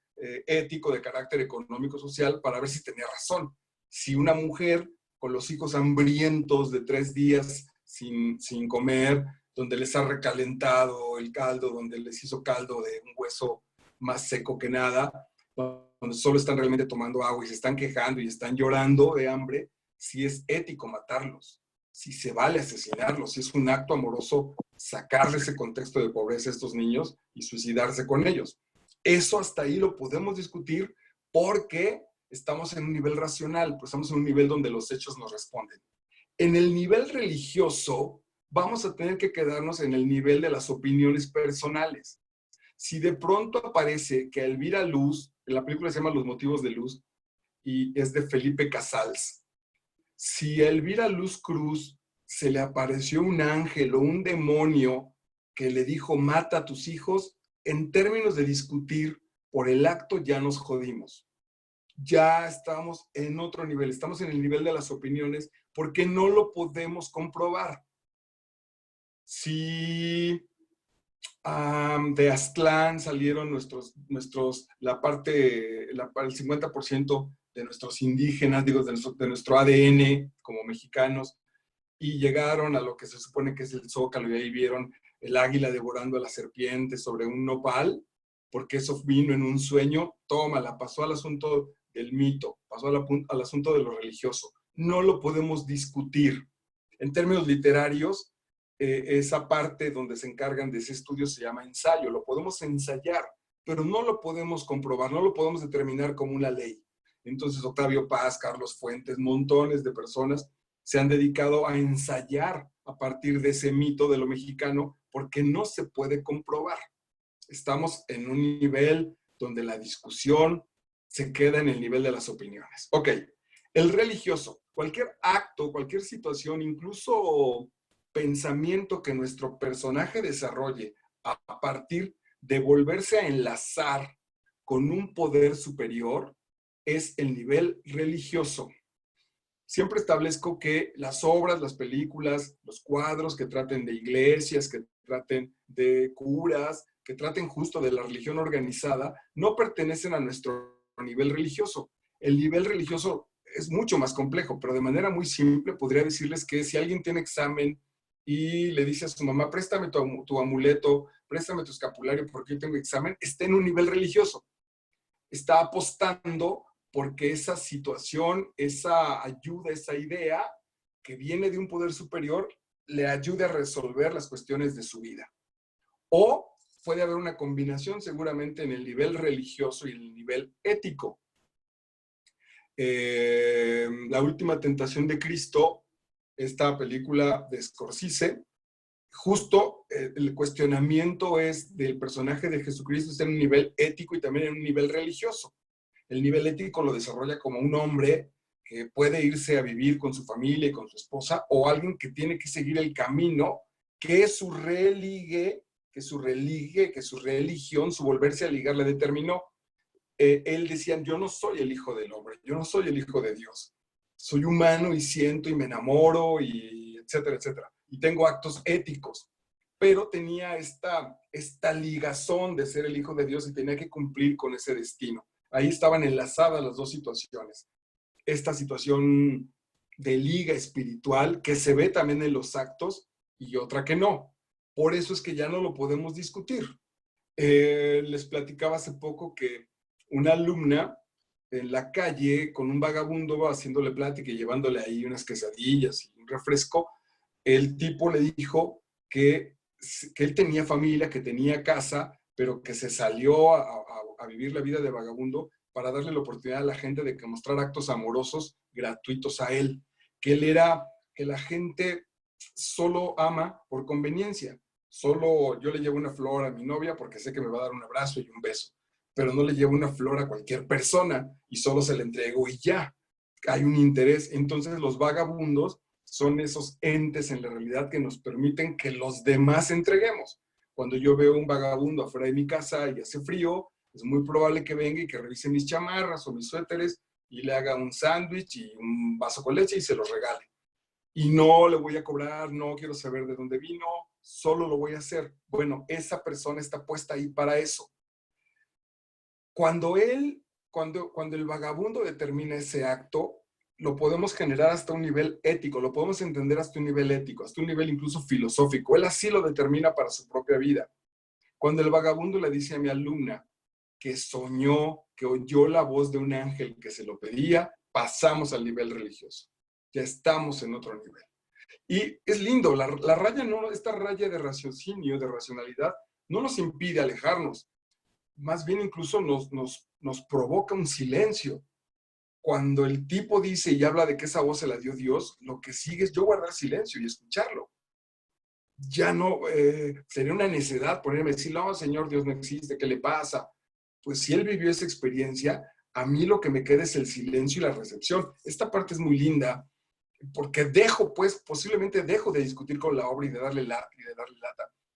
ético, de carácter económico, social, para ver si tenía razón. Si una mujer con los hijos hambrientos de 3 días sin comer, donde les ha recalentado el caldo, donde les hizo caldo de un hueso más seco que nada, donde solo están realmente tomando agua y se están quejando y están llorando de hambre, si es ético matarlos, si se vale asesinarlos, si es un acto amoroso sacarle ese contexto de pobreza a estos niños y suicidarse con ellos. Eso hasta ahí lo podemos discutir porque estamos en un nivel racional, pues estamos en un nivel donde los hechos nos responden. En el nivel religioso, vamos a tener que quedarnos en el nivel de las opiniones personales. Si de pronto aparece que Elvira Luz, en la película se llama Los motivos de Luz, y es de Felipe Casals, si a Elvira Luz Cruz se le apareció un ángel o un demonio que le dijo mata a tus hijos, en términos de discutir por el acto ya nos jodimos. Ya estamos en otro nivel, estamos en el nivel de las opiniones porque no lo podemos comprobar. Si de Aztlán salieron el 50% de nuestros indígenas, digo, de nuestro ADN como mexicanos, y llegaron a lo que se supone que es el Zócalo, y ahí vieron el águila devorando a la serpiente sobre un nopal, porque eso vino en un sueño, tómala, pasó al asunto del mito, pasó al asunto de lo religioso. No lo podemos discutir. En términos literarios, esa parte donde se encargan de ese estudio se llama ensayo. Lo podemos ensayar, pero no lo podemos comprobar, no lo podemos determinar como una ley. Entonces, Octavio Paz, Carlos Fuentes, montones de personas se han dedicado a ensayar a partir de ese mito de lo mexicano porque no se puede comprobar. Estamos en un nivel donde la discusión se queda en el nivel de las opiniones. Ok, el religioso, cualquier acto, cualquier situación, incluso pensamiento que nuestro personaje desarrolle a partir de volverse a enlazar con un poder superior, es el nivel religioso. Siempre establezco que las obras, las películas, los cuadros que traten de iglesias, que traten de curas, que traten justo de la religión organizada, no pertenecen a nuestro nivel religioso. El nivel religioso es mucho más complejo, pero de manera muy simple podría decirles que si alguien tiene examen y le dice a su mamá, préstame tu amuleto, préstame tu escapulario porque yo tengo examen, está en un nivel religioso. Está apostando porque esa situación, esa ayuda, esa idea que viene de un poder superior, le ayude a resolver las cuestiones de su vida. O puede haber una combinación seguramente en el nivel religioso y el nivel ético. La última tentación de Cristo, esta película de Scorsese, justo el cuestionamiento es del personaje de Jesucristo está en un nivel ético y también en un nivel religioso. El nivel ético lo desarrolla como un hombre que puede irse a vivir con su familia y con su esposa, o alguien que tiene que seguir el camino que su religión, su volverse a ligar le determinó. Él decía, yo no soy el hijo del hombre, yo no soy el hijo de Dios. Soy humano y siento y me enamoro y etcétera, etcétera. Y tengo actos éticos. Pero tenía esta ligazón de ser el hijo de Dios y tenía que cumplir con ese destino. Ahí estaban enlazadas las dos situaciones. Esta situación de liga espiritual que se ve también en los actos y otra que no. Por eso es que ya no lo podemos discutir. Les platicaba hace poco que una alumna en la calle con un vagabundo va haciéndole plática y llevándole ahí unas quesadillas y un refresco, el tipo le dijo que él tenía familia, que tenía casa, pero que se salió a vivir la vida de vagabundo para darle la oportunidad a la gente de que mostrara actos amorosos gratuitos a él, que la gente solo ama por conveniencia. Solo yo le llevo una flor a mi novia porque sé que me va a dar un abrazo y un beso, pero no le llevo una flor a cualquier persona y solo se la entrego y ya. Hay un interés. Entonces los vagabundos son esos entes en la realidad que nos permiten que los demás entreguemos. Cuando yo veo un vagabundo afuera de mi casa y hace frío, es muy probable que venga y que revise mis chamarras o mis suéteres y le haga un sándwich y un vaso con leche y se los regale. Y no le voy a cobrar, no quiero saber de dónde vino, solo lo voy a hacer. Bueno, esa persona está puesta ahí para eso. Cuando el vagabundo determina ese acto, lo podemos generar hasta un nivel ético, lo podemos entender hasta un nivel ético, hasta un nivel incluso filosófico. Él así lo determina para su propia vida. Cuando el vagabundo le dice a mi alumna que soñó, que oyó la voz de un ángel que se lo pedía, pasamos al nivel religioso. Ya estamos en otro nivel. Y es lindo, la raya no, esta raya de raciocinio, de racionalidad, no nos impide alejarnos. Más bien incluso nos provoca un silencio. Cuando el tipo dice y habla de que esa voz se la dio Dios, lo que sigue es yo guardar silencio y escucharlo. Ya no, sería una necedad ponerme a decir, no, Señor, Dios no existe, ¿qué le pasa? Pues si él vivió esa experiencia, a mí lo que me queda es el silencio y la recepción. Esta parte es muy linda, porque posiblemente dejo de discutir con la obra y de darle lata.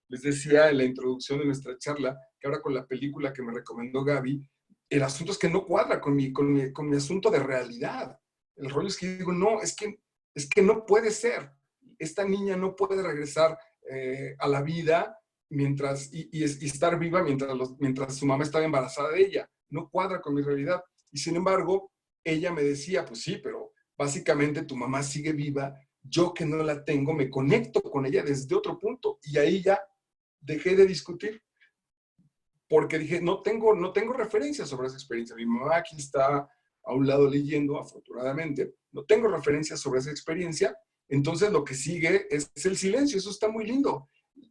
Les decía en la introducción de nuestra charla, que ahora con la película que me recomendó Gaby, el asunto es que no cuadra con mi asunto de realidad. El rollo es que digo, no, es que no puede ser. Esta niña no puede regresar a la vida y estar viva mientras su mamá estaba embarazada de ella. No cuadra con mi realidad. Y sin embargo, ella me decía, pues sí, pero básicamente tu mamá sigue viva, yo que no la tengo, me conecto con ella desde otro punto. Y ahí ya dejé de discutir, porque dije, no tengo referencias sobre esa experiencia. Mi mamá aquí está a un lado leyendo, afortunadamente, no tengo referencias sobre esa experiencia, entonces lo que sigue es el silencio, eso está muy lindo.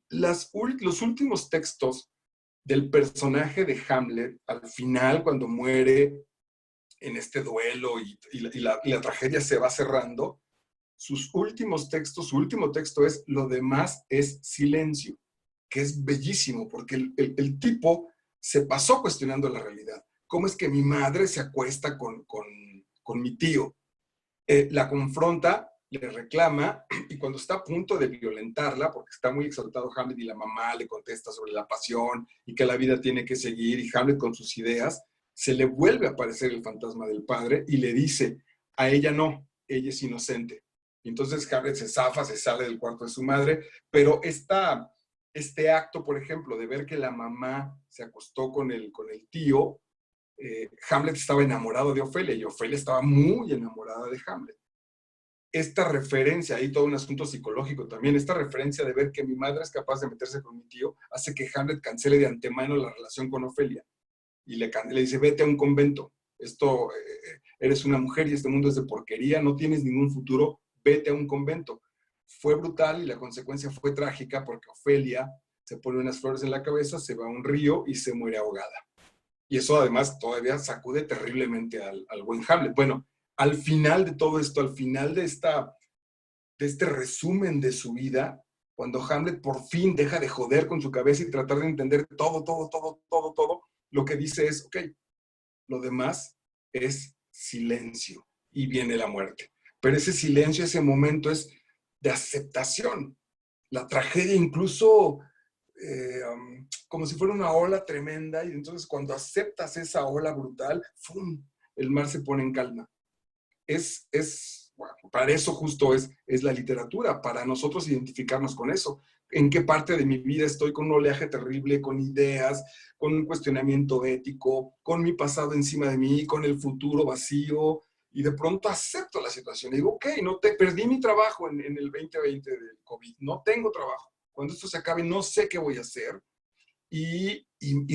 Los últimos textos del personaje de Hamlet, al final, cuando muere en este duelo y la tragedia se va cerrando, sus últimos textos, su último texto es lo demás es silencio, que es bellísimo, porque el tipo se pasó cuestionando la realidad. ¿Cómo es que mi madre se acuesta con mi tío? La confronta, le reclama, y cuando está a punto de violentarla, porque está muy exaltado Hamlet y la mamá le contesta sobre la pasión y que la vida tiene que seguir, y Hamlet con sus ideas, se le vuelve a aparecer el fantasma del padre y le dice, a ella no, ella es inocente. Y entonces Hamlet se zafa, se sale del cuarto de su madre, pero este acto, por ejemplo, de ver que la mamá se acostó con el tío, Hamlet estaba enamorado de Ofelia y Ofelia estaba muy enamorada de Hamlet. Esta referencia, ahí todo un asunto psicológico también, esta referencia de ver que mi madre es capaz de meterse con mi tío, hace que Hamlet cancele de antemano la relación con Ofelia y le dice, vete a un convento, eres una mujer y este mundo es de porquería, no tienes ningún futuro, vete a un convento. Fue brutal y la consecuencia fue trágica porque Ofelia se pone unas flores en la cabeza, se va a un río y se muere ahogada. Y eso además todavía sacude terriblemente al buen Hamlet. Bueno, al final de todo esto, al final de este resumen de su vida, cuando Hamlet por fin deja de joder con su cabeza y tratar de entender todo, lo que dice es, ok, lo demás es silencio y viene la muerte. Pero ese silencio, ese momento es de aceptación. La tragedia incluso como si fuera una ola tremenda y entonces cuando aceptas esa ola brutal, ¡fum!, el mar se pone en calma. Bueno, para eso justo es la literatura, para nosotros identificarnos con eso. ¿En qué parte de mi vida estoy con un oleaje terrible, con ideas, con un cuestionamiento ético, con mi pasado encima de mí, con el futuro vacío? Y de pronto acepto la situación. Y digo, ok, perdí mi trabajo en el 2020 del COVID, no tengo trabajo. Cuando esto se acabe, no sé qué voy a hacer. Y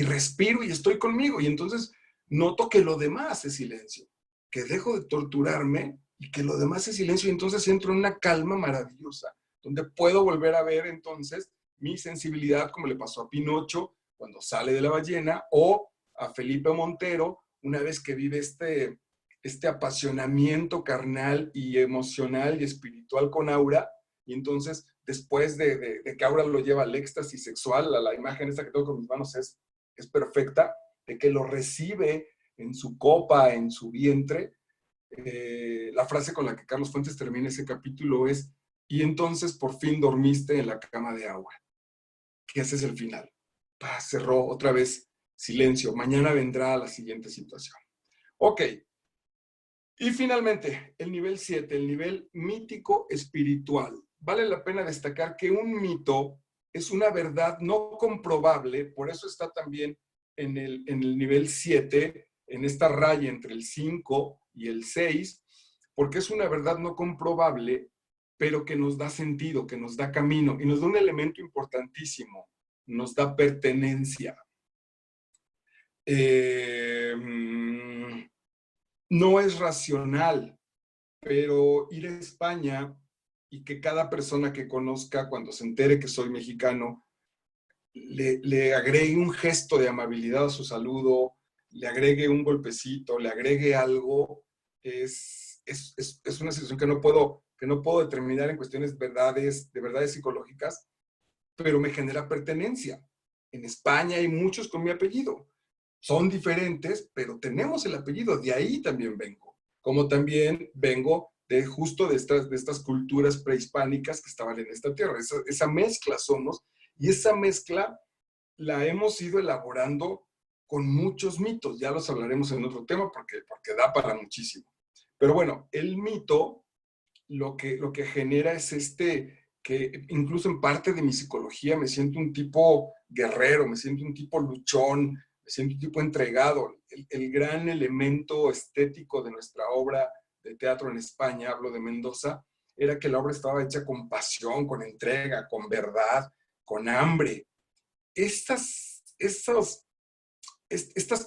respiro y estoy conmigo. Y entonces noto que lo demás es silencio, que dejo de torturarme y que lo demás es silencio. Y entonces entro en una calma maravillosa, donde puedo volver a ver entonces mi sensibilidad, como le pasó a Pinocho cuando sale de la ballena, o a Felipe Montero, una vez que vive este apasionamiento carnal y emocional y espiritual con Aura, y entonces después de que Aura lo lleva al éxtasis sexual, la imagen esta que tengo con mis manos es perfecta, de que lo recibe en su copa, en su vientre. La frase con la que Carlos Fuentes termina ese capítulo es, y entonces por fin dormiste en la cama de Aura. Que ese es el final. Cerró otra vez, silencio, mañana vendrá la siguiente situación. Ok, Y finalmente, el nivel 7, el nivel mítico espiritual. Vale la pena destacar que un mito es una verdad no comprobable, por eso está también en el nivel 7, en esta raya entre el 5 y el 6, porque es una verdad no comprobable, pero que nos da sentido, que nos da camino y nos da un elemento importantísimo, nos da pertenencia. No es racional, pero ir a España y que cada persona que conozca, cuando se entere que soy mexicano, le agregue un gesto de amabilidad a su saludo, le agregue un golpecito, le agregue algo, es una situación que no puedo determinar en cuestiones de verdades psicológicas, pero me genera pertenencia. En España hay muchos con mi apellido. Son diferentes, pero tenemos el apellido, de ahí también vengo. Como también vengo de justo de estas culturas prehispánicas que estaban en esta tierra. Esa mezcla somos, y esa mezcla la hemos ido elaborando con muchos mitos. Ya los hablaremos en otro tema porque da para muchísimo. Pero bueno, el mito lo que genera es que incluso en parte de mi psicología me siento un tipo guerrero, me siento un tipo luchón, me siento un tipo entregado. El gran elemento estético de nuestra obra de teatro en España, hablo de Mendoza, era que la obra estaba hecha con pasión, con entrega, con verdad, con hambre. Estas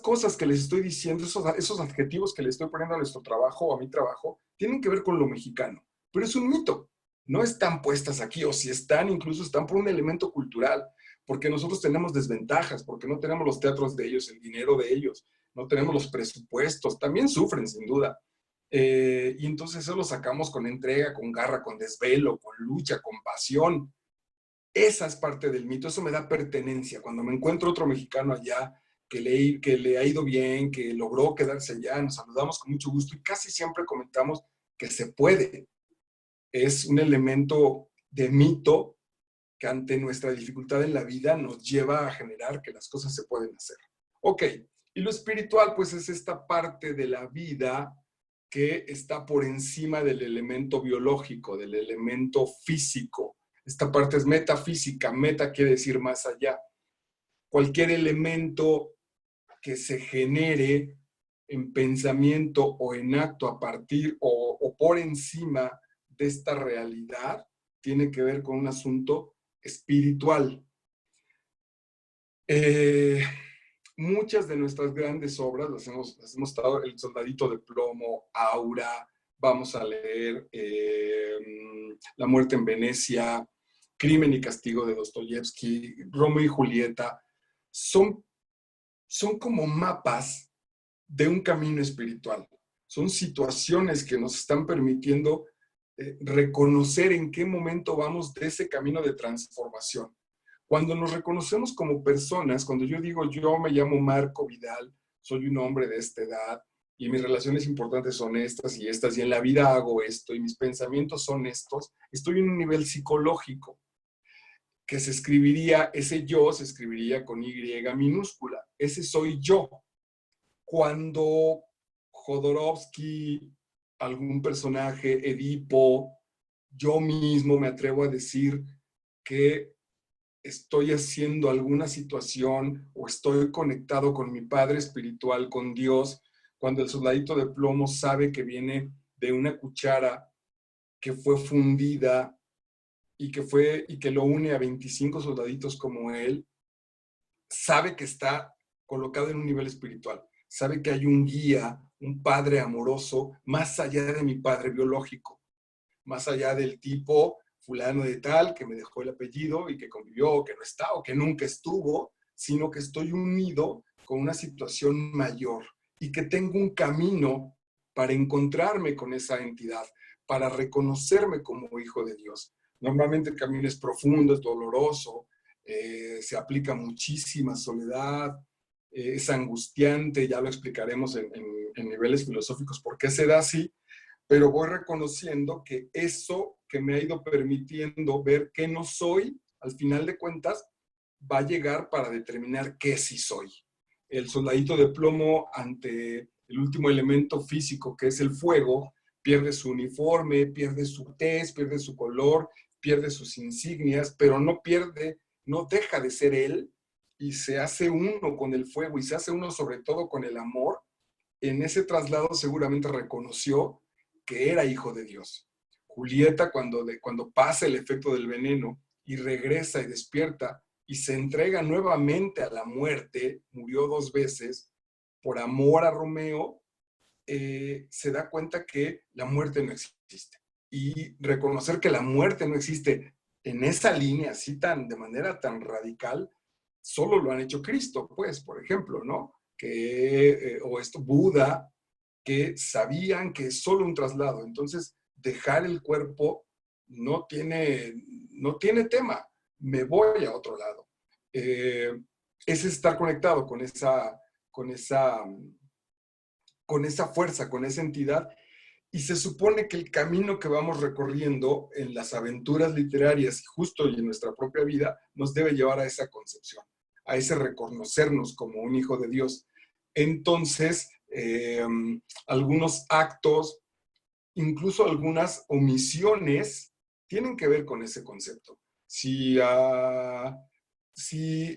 cosas que les estoy diciendo, esos adjetivos que le estoy poniendo a nuestro trabajo o a mi trabajo, tienen que ver con lo mexicano, pero es un mito. No están puestas aquí, o si están, incluso están por un elemento cultural, porque nosotros tenemos desventajas, porque no tenemos los teatros de ellos, el dinero de ellos, no tenemos los presupuestos, también sufren sin duda. Y entonces eso lo sacamos con entrega, con garra, con desvelo, con lucha, con pasión. Esa es parte del mito, eso me da pertenencia. Cuando me encuentro otro mexicano allá que le ha ido bien, que logró quedarse allá, nos saludamos con mucho gusto y casi siempre comentamos que se puede. Es un elemento de mito que ante nuestra dificultad en la vida nos lleva a generar que las cosas se pueden hacer. Ok, y lo espiritual pues es esta parte de la vida que está por encima del elemento biológico, del elemento físico. Esta parte es metafísica, meta quiere decir más allá. Cualquier elemento que se genere en pensamiento o en acto a partir o por encima de esta realidad tiene que ver con un asunto espiritual. Muchas de nuestras grandes obras las hemos estado, El Soldadito de Plomo, Aura, vamos a leer La Muerte en Venecia, Crimen y Castigo de Dostoyevsky, Romeo y Julieta, son como mapas de un camino espiritual. Son situaciones que nos están permitiendo reconocer en qué momento vamos de ese camino de transformación. Cuando nos reconocemos como personas, cuando yo digo yo me llamo Marco Vidal, soy un hombre de esta edad y mis relaciones importantes son estas y en la vida hago esto y mis pensamientos son estos, estoy en un nivel psicológico que ese yo se escribiría con Y minúscula, ese soy yo. Cuando Jodorowsky, algún personaje, Edipo, yo mismo me atrevo a decir que estoy haciendo alguna situación o estoy conectado con mi Padre espiritual, con Dios, cuando el soldadito de plomo sabe que viene de una cuchara que fue fundida y que lo une a 25 soldaditos como él, sabe que está colocado en un nivel espiritual, sabe que hay un guía, un padre amoroso, más allá de mi padre biológico, más allá del tipo fulano de tal que me dejó el apellido y que convivió, o que no está, o que nunca estuvo, sino que estoy unido con una situación mayor y que tengo un camino para encontrarme con esa entidad, para reconocerme como hijo de Dios. Normalmente el camino es profundo, es doloroso, se aplica muchísima soledad, es angustiante, ya lo explicaremos en niveles filosóficos por qué se da así, pero voy reconociendo que eso que me ha ido permitiendo ver qué no soy, al final de cuentas, va a llegar para determinar qué sí soy. el soldadito de plomo ante el último elemento físico, que es el fuego, pierde su uniforme, pierde su tez, pierde su color, pierde sus insignias, pero no pierde, no deja de ser él y se hace uno con el fuego y se hace uno sobre todo con el amor. En ese traslado seguramente reconoció que era hijo de Dios. Julieta, cuando pasa el efecto del veneno y regresa y despierta y se entrega nuevamente a la muerte, murió 2 veces, por amor a Romeo, se da cuenta que la muerte no existe. Y reconocer que la muerte no existe en esa línea, así de manera tan radical, solo lo han hecho Cristo, pues, por ejemplo, ¿no? O esto, Buda, que sabían que es solo un traslado. Entonces, dejar el cuerpo no tiene tema. Me voy a otro lado. Es estar conectado con esa fuerza, con esa entidad. Y se supone que el camino que vamos recorriendo en las aventuras literarias, justo y en nuestra propia vida, nos debe llevar a esa concepción, a ese reconocernos como un hijo de Dios. Entonces, algunos actos, incluso algunas omisiones, tienen que ver con ese concepto. Si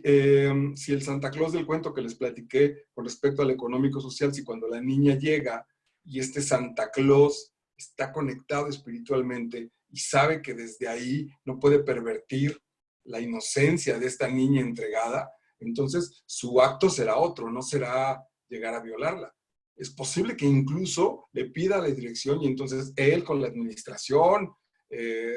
el Santa Claus del cuento que les platiqué con respecto al económico-social, si cuando la niña llega y este Santa Claus está conectado espiritualmente y sabe que desde ahí no puede pervertir la inocencia de esta niña entregada, entonces su acto será otro, no será llegar a violarla. Es posible que incluso le pida la dirección y entonces él con la administración de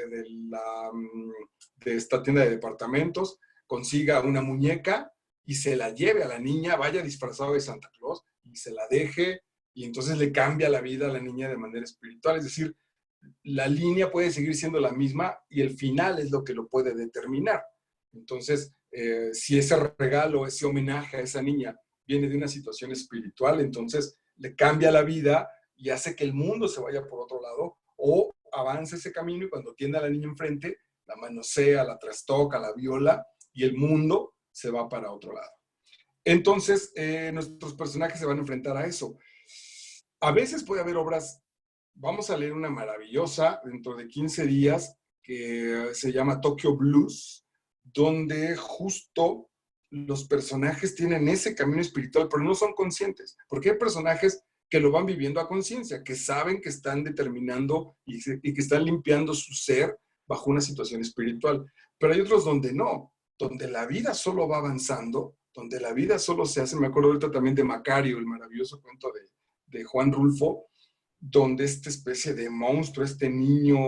esta tienda de departamentos consiga una muñeca y se la lleve a la niña, vaya disfrazado de Santa Claus y se la deje y entonces le cambia la vida a la niña de manera espiritual. Es decir, la línea puede seguir siendo la misma y el final es lo que lo puede determinar. Entonces, si ese regalo, ese homenaje a esa niña viene de una situación espiritual, entonces le cambia la vida y hace que el mundo se vaya por otro lado o avance ese camino y cuando tiene a la niña enfrente, la manosea, la trastoca, la viola y el mundo se va para otro lado. Entonces, nuestros personajes se van a enfrentar a eso. A veces puede haber obras, vamos a leer una maravillosa dentro de 15 días que se llama Tokyo Blues, donde justo los personajes tienen ese camino espiritual, pero no son conscientes, porque hay personajes que lo van viviendo a conciencia, que saben que están determinando y que están limpiando su ser bajo una situación espiritual, pero hay otros donde no, donde la vida solo va avanzando, donde la vida solo se hace. Me acuerdo ahorita también de Macario, el maravilloso cuento de Juan Rulfo, donde esta especie de monstruo, este niño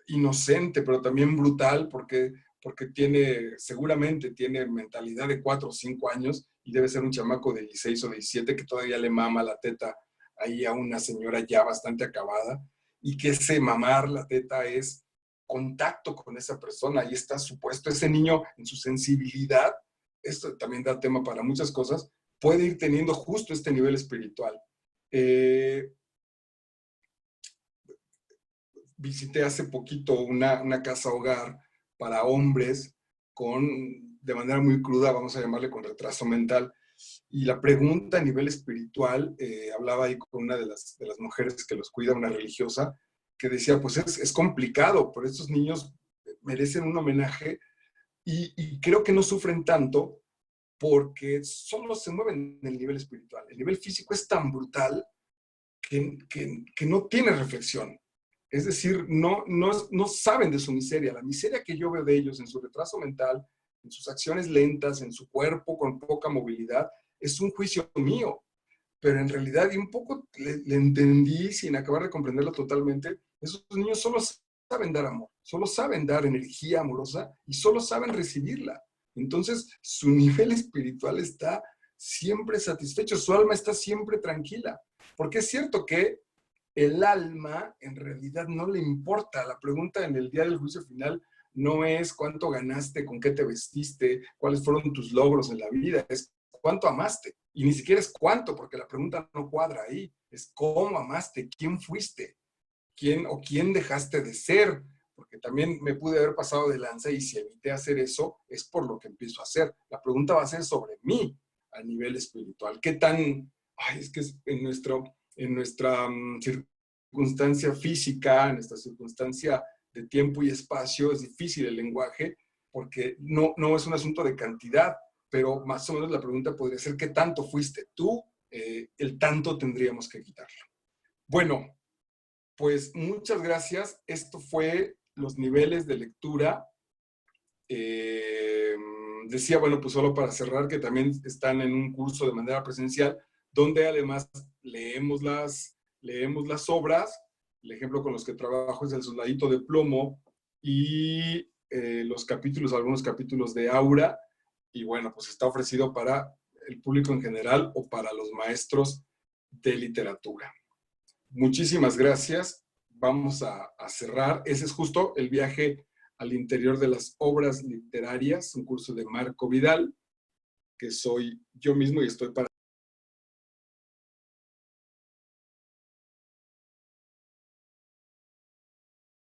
inocente, pero también brutal, porque seguramente tiene mentalidad de 4 o 5 años y debe ser un chamaco de 16 o 17 que todavía le mama la teta ahí a una señora ya bastante acabada y que ese mamar la teta es contacto con esa persona y está supuesto ese niño en su sensibilidad, esto también da tema para muchas cosas, puede ir teniendo justo este nivel espiritual. Visité hace poquito una casa hogar para hombres de manera muy cruda, vamos a llamarle con retraso mental, y la pregunta a nivel espiritual, hablaba ahí con una de las mujeres que los cuida, una religiosa, que decía, pues es complicado, pero estos niños merecen un homenaje y creo que no sufren tanto porque solo se mueven en el nivel espiritual. El nivel físico es tan brutal que no tiene reflexión. Es decir, no saben de su miseria. La miseria que yo veo de ellos en su retraso mental, en sus acciones lentas, en su cuerpo con poca movilidad, es un juicio mío. Pero en realidad, y un poco le entendí sin acabar de comprenderlo totalmente, esos niños solo saben dar amor, solo saben dar energía amorosa y solo saben recibirla. Entonces, su nivel espiritual está siempre satisfecho, su alma está siempre tranquila. Porque es cierto que el alma en realidad no le importa. La pregunta en el día del juicio final no es cuánto ganaste, con qué te vestiste, cuáles fueron tus logros en la vida, es cuánto amaste. Y ni siquiera es cuánto, porque la pregunta no cuadra ahí. Es cómo amaste, quién fuiste, quién dejaste de ser. Porque también me pude haber pasado de lanza y si evité hacer eso, es por lo que empiezo a hacer. La pregunta va a ser sobre mí. a nivel espiritual. ¿Qué tan, es que en nuestra circunstancia física, en nuestra circunstancia de tiempo y espacio, es difícil el lenguaje, porque no es un asunto de cantidad, pero más o menos la pregunta podría ser, ¿qué tanto fuiste tú? El tanto tendríamos que quitarlo. Bueno, pues muchas gracias. Esto fue los niveles de lectura. Decía, bueno, pues solo para cerrar, que también están en un curso de manera presencial, donde además leemos las obras. El ejemplo con los que trabajo es el Soldadito de Plomo y algunos capítulos de Aura. Y bueno, pues está ofrecido para el público en general o para los maestros de literatura. Muchísimas gracias. Vamos a cerrar. Ese es justo el viaje al interior de las obras literarias, un curso de Marco Vidal, que soy yo mismo y estoy para